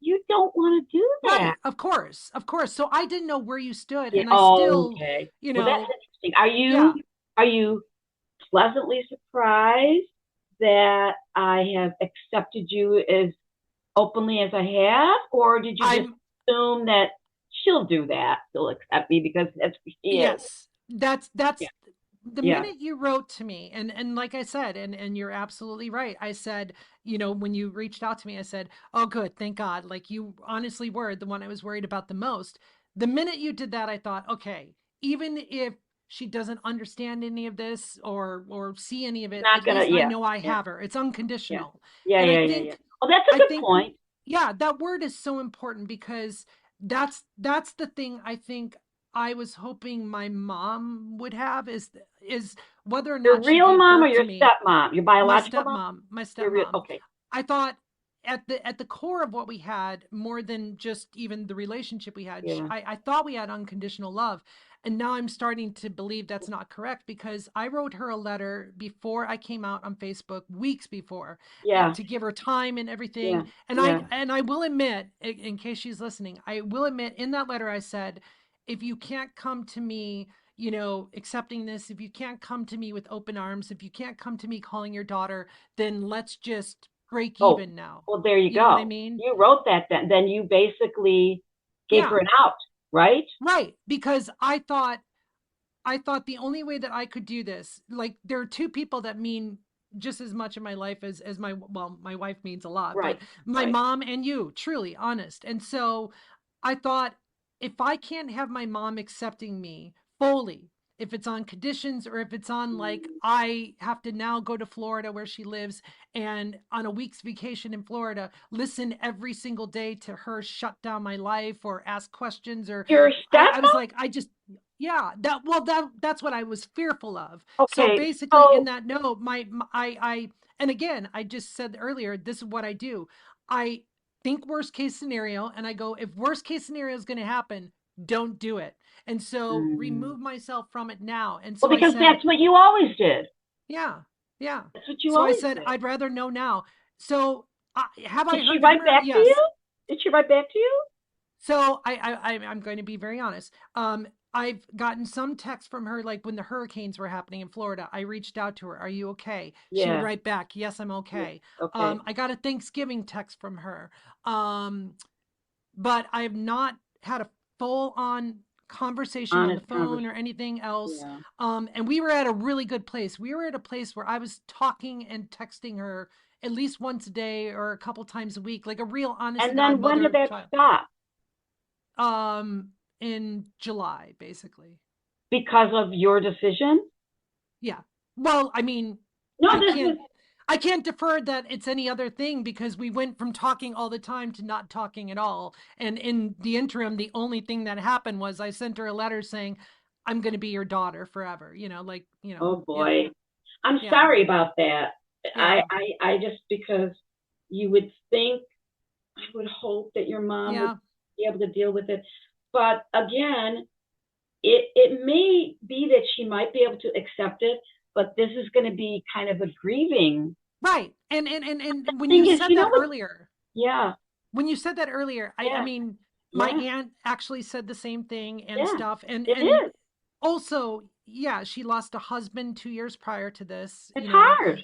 you don't want to do that. Right. Of course. Of course. So I didn't know where you stood. Yeah. And I Oh, still, okay. you Well, that's know, interesting. yeah. Are you pleasantly surprised that I have accepted you as openly as I have, or did you just I'm assume that she'll do that? She'll accept me because that's who she is. Yes, that's Yeah, the yeah, minute you wrote to me, and like I said, and you're absolutely right. I said, when you reached out to me, I said, "Oh, good, thank God." Like you honestly were the one I was worried about the most. The minute you did that, I thought, okay, even if she doesn't understand any of this or see any of it, not at gonna. least I Yeah, know I yeah, have her. It's yeah, unconditional. yeah, And yeah, yeah, yeah. Oh, that's a I good think point. yeah, that word is so important because that's the thing I think I was hoping my mom would have is whether or Your not she real gave mom or birth to your me. stepmom? Your My biological mom? stepmom, my Your real, stepmom. okay. I thought at the core of what we had, more than just even the relationship we had, Yeah. I thought we had unconditional love. And now I'm starting to believe that's not correct, because I wrote her a letter before I came out on Facebook, weeks before, Yeah. to give her time and everything. Yeah. Yeah. And I will admit, in case she's listening, I will admit in that letter I said, if you can't come to me, accepting this, if you can't come to me with open arms, if you can't come to me calling your daughter, then let's just break Oh, even now. well, there you You know what I go. mean? You wrote that then. Then you basically gave her Yeah, an out, right? right. Because I thought the only way that I could do this, like there are two people that mean just as much in my life as my wife means a lot, but Right. my Right. mom and you, truly honest. And so I thought, if I can't have my mom accepting me fully, if it's on conditions, or if it's on like Mm. I have to now go to Florida where she lives, and on a week's vacation in Florida, listen every single day to her shut down my life or ask questions, or Your I was stepmom? like, I just, yeah, that's what I was fearful of. So Okay. basically in So that note, I and again, I just said earlier, this is what I do. I think worst case scenario, and I go, if worst case scenario is going to happen, don't do it. And so mm. remove myself from it now. And Well, so I because said, that's what you always did. yeah, yeah. That's what you So I always said, did. I'd rather know now. So have Did I she heard from write her? back to you? Yes. Did she write back to you? So I'm going to be very honest. I've gotten some texts from her, like when the hurricanes were happening in Florida. I reached out to her. Are you okay? She would Yeah. write back, yes, I'm Yeah. okay. Okay. I got a Thanksgiving text from her. Um, but I have not had a full on conversation on the Honest phone or conversation. anything else. Yeah. And we were at a really good place. We were at a place where I was talking and texting her at least once a day or a couple times a week, like a real honest to And God then when did mother that child. stop? In July, basically. Because of your decision? Yeah. Well, I mean, No, I this can't is I can't defer that it's any other thing, because we went from talking all the time to not talking at all. And in the interim, the only thing that happened was I sent her a letter saying, I'm going to be your daughter forever. oh Yeah, boy. I'm yeah, sorry about that. yeah, I just because you would think, I would hope that your mom would yeah. be able to deal with it. But again, it may be that she might be able to accept it, but this is going to be kind of a grieving Right. And when you thing. Is said you know that what? earlier, Yeah, I yeah, mean, my yeah, aunt actually said the same thing and yeah. stuff. It And is. also, yeah, she lost a husband 2 years prior to this, It's hard.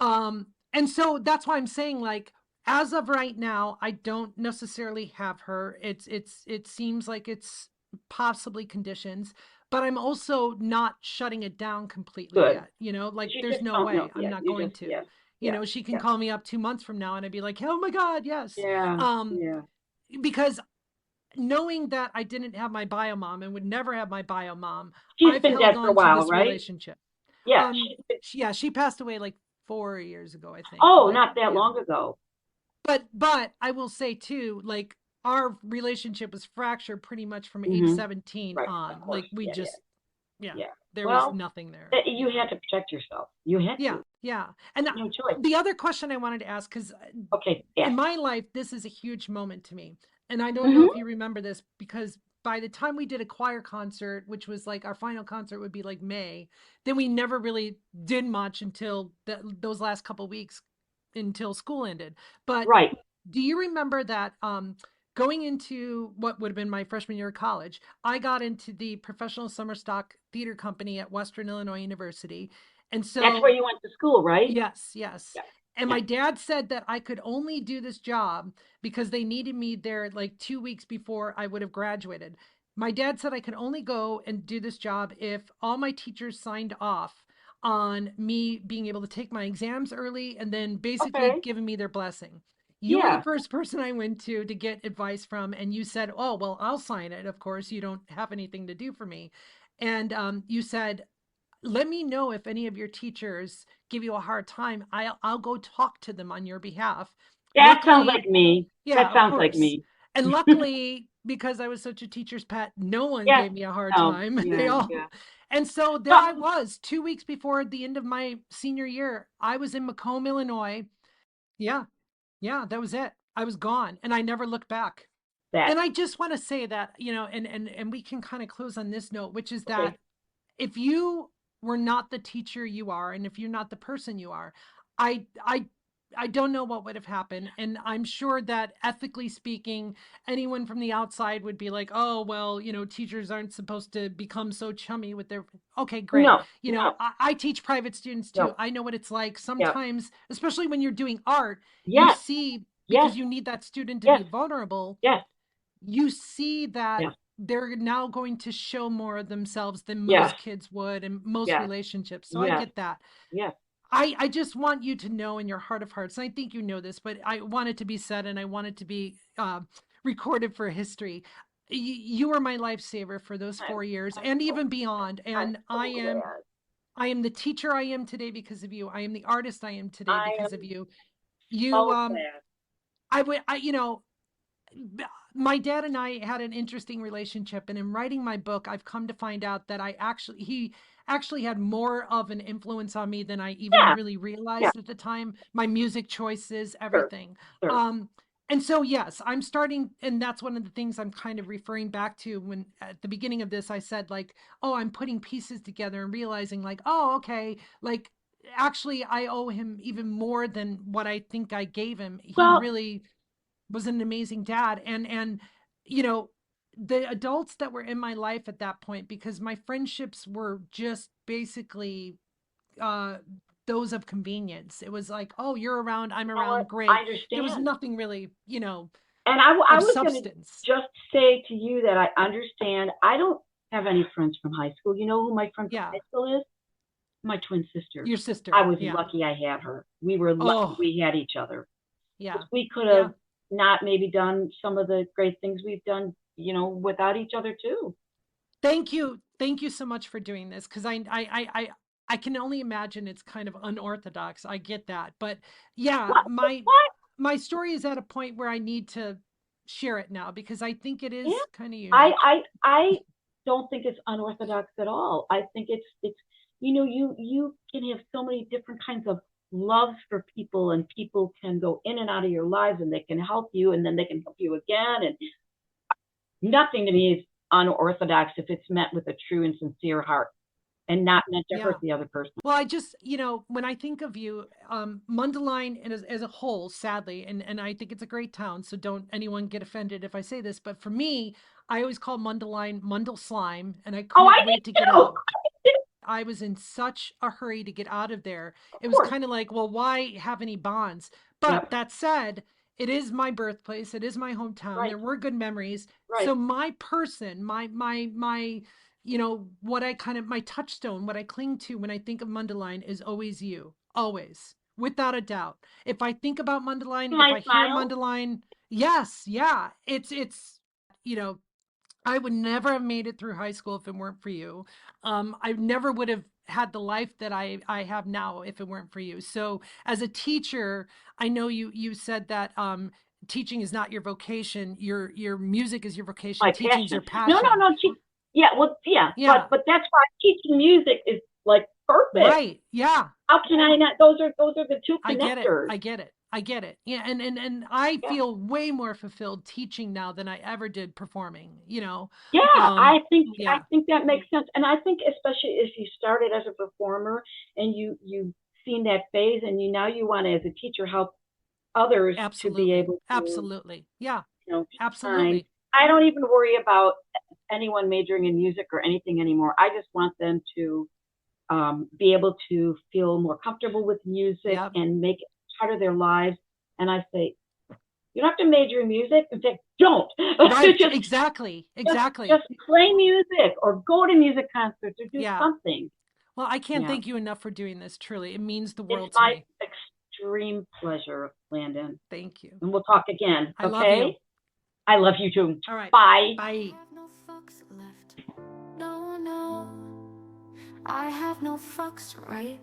and so that's why I'm saying, like, as of right now, I don't necessarily have her. It seems like it's possibly conditions, but I'm also not shutting it down completely Good. yet. But Like you there's just no don't know way I'm yet. not You going just, to. yeah, yeah, She can yeah, call me up 2 months from now and I'd be like, oh my God, yes. yeah, Um, yeah. because knowing that I didn't have my bio mom and would never have my bio mom, She's I've been held dead for a on to while, this right? relationship. Yeah. Yeah, she passed away like 4 years ago, I think. Oh, But not that yeah, long ago. but I will say too, like our relationship was fractured pretty much from age Hmm. 17 Right. Of on. course. Like we Yeah, yeah, just, yeah, yeah. there was Well, nothing there. you Yeah, had to protect yourself. You had yeah, to. yeah. And No choice. the other question I wanted to ask, because Okay. Yeah. in my life, this is a huge moment to me. And I don't know Hmm. if you remember this, because by the time we did a choir concert, which was like our final concert would be like May, then we never really did much until those last couple weeks until school ended. But Right. do you remember that going into what would have been my freshman year of college, I got into the professional summer stock theater company at Western Illinois University. And That's where so, you went to school, right? yes, yes. Yeah. And Yeah. my dad said that I could only do this job because they needed me there like 2 weeks before I would have graduated. My dad said I could only go and do this job if all my teachers signed off on me being able to take my exams early and then basically Okay. giving me their blessing. You were the Yeah. first person I went to get advice from, and you said, "Oh, well, I'll sign it. Of course, you don't have anything to do for me." And you said, let me know if any of your teachers give you a hard time. I'll go talk to them on your behalf. That sounds like Luckily, me. yeah, That of sounds like course. me. And luckily, because I was such a teacher's pet, no one Yes. gave me a hard Oh, time. They yeah, all, yeah. and so there I was, 2 weeks before the end of my senior year. I was in Macomb, Illinois. Yeah, yeah, that was it. I was gone, and I never looked back. That, And I just want to say that, and we can kind of close on this note, which is okay. that if you were not the teacher you are, and if you're not the person you are, I I I don't know what would have happened. And I'm sure that ethically speaking, anyone from the outside would be like, oh, well, teachers aren't supposed to become so chummy with their, okay, great. No, no, I teach private students too. no. I know what it's like Yeah. sometimes, especially when you're doing art, you Yes, see, yes, because you need that student to be yes, vulnerable, yes, you see that yes, they're now going to show more of themselves than yes, most kids would in most yes, relationships. So I yes, get that. yes. I just want you to know in your heart of hearts, and I think you know this, but I want it to be said and I want it to be recorded for history. You were my lifesaver for those I'm, 4 years I'm and so, even beyond. I'm And so glad. I am the teacher I am today because of you. I am the artist I am today I because am of you. You, so glad. I would, my dad and I had an interesting relationship, and in writing my book, I've come to find out that he actually had more of an influence on me than I even Yeah, really yeah, realized at the time. My music choices, sure, everything. sure. Um, and so yes, I'm starting, and that's one of the things I'm kind of referring back to when at the beginning of this I said like, oh, I'm putting pieces together and realizing like, oh, okay, like actually I owe him even more than what I think I gave him. He Well, really was an amazing dad. And you know the adults that were in my life at that point, because my friendships were just basically uh those of convenience. It was like, oh, you're around, I'm you know what? around, I great. There was understand. nothing really, And I of was going to substance. just say to you that I understand. I don't have any friends from high school. You know who my friend from Yeah, high school is? My twin sister. your I sister, was yeah. lucky I had her. We were lucky Oh, we had each other. yeah, Because we could yeah. have not maybe done some of the great things we've done, without each other too. Thank you so much for doing this, because I can only imagine it's kind of unorthodox. I get that, but yeah, What? What? my story is at a point where I need to share it now because I think it Yeah. is kind of I unique. I I don't think it's unorthodox at all. I think it's you can have so many different kinds of loves for people, and people can go in and out of your lives, and they can help you, and then they can help you again, and nothing to me is unorthodox if it's met with a true and sincere heart and not meant to hurt Yeah. the other person. Well, I just, when I think of you, Mundelein as a whole, sadly, and I think it's a great town, so don't anyone get offended if I say this, but for me, I always call Mundelein Mundel Slime, and I Oh, I couldn't did wait to get too. out. I was in such a hurry to get out of there. Of It was course. kind of like, well, why have any bonds? But Yep. that said, it is my birthplace. It is my hometown. Right. There were good memories. Right. So my person, what I kind of, my touchstone, what I cling to when I think of Mundelein is always you. Always. Without a doubt. If I think about Mundelein, if My I hear smile. Mundelein, yes, yeah. You know, I would never have made it through high school if it weren't for you. I never would have had the life that I have now if it weren't for you. So as a teacher, I know you said that teaching is not your vocation. Your music is your vocation. My Teaching is your passion. No, no, passion. no. Yeah, well, yeah, but Yeah, that's why teaching music is like perfect. right. Yeah, How can I not? Those are the two I get it. connectors. I get it. I get it. Yeah, and I Yeah, feel way more fulfilled teaching now than I ever did performing. yeah. Um, I yeah, think that makes sense, and I think especially if you started as a performer and you've seen that phase, and now you want to as a teacher help others to be absolutely, able to absolutely. Yeah, shine. absolutely. I don't even worry about anyone majoring in music or anything anymore. I just want them to be able to feel more comfortable with music Yeah, and make it part of their lives. And I say, you don't have to major in music. In fact, don't. right. just, Exactly, just, exactly. just play music or go to music concerts or do Yeah. something. Well, I can't Yeah. thank you enough for doing this. Truly, it means the It's world to my me. extreme pleasure, Landyn. Thank you. And we'll talk again. I love you. Okay. I love you too. All right. Bye. Bye. Have no fucks left. No, no. I have no fucks, right?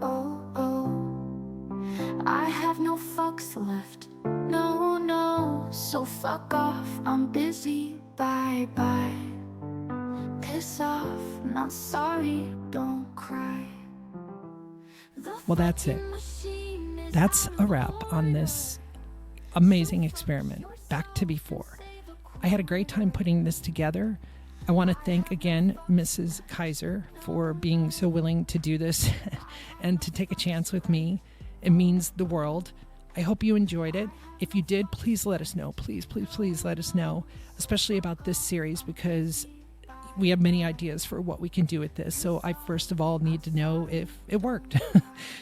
Oh, oh. I have no fucks left. No, no. So fuck off. I'm busy. bye bye. Piss off, not sorry, don't cry. Well, that's it. That's a wrap on this amazing experiment. Back to before. I had a great time putting this together. I want to thank again Mrs. Kaiser for being so willing to do this and to take a chance with me. It means the world. I hope you enjoyed it. If you did, please let us know. Please, please, please let us know, especially about this series, because we have many ideas for what we can do with this. So I first of all need to know if it worked.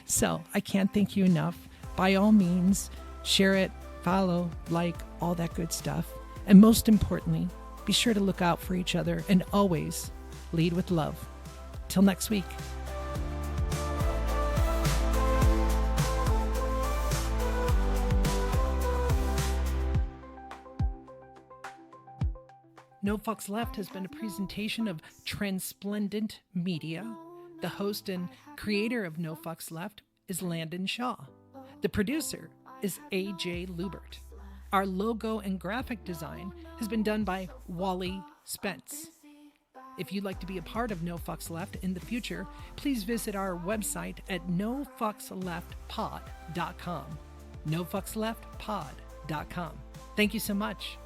So I can't thank you enough. By all means, share it, follow, like, all that good stuff. And most importantly, be sure to look out for each other and always lead with love. Till next week. No Fucks Left has been a presentation of Transplendent Media. The host and creator of No Fucks Left is Landyn Shaw. The producer is A.J. Lubert. Our logo and graphic design has been done by Wally Spence. If you'd like to be a part of No Fucks Left in the future, please visit our website at nofucksleftpod.com. nofucksleftpod.com. Thank you so much.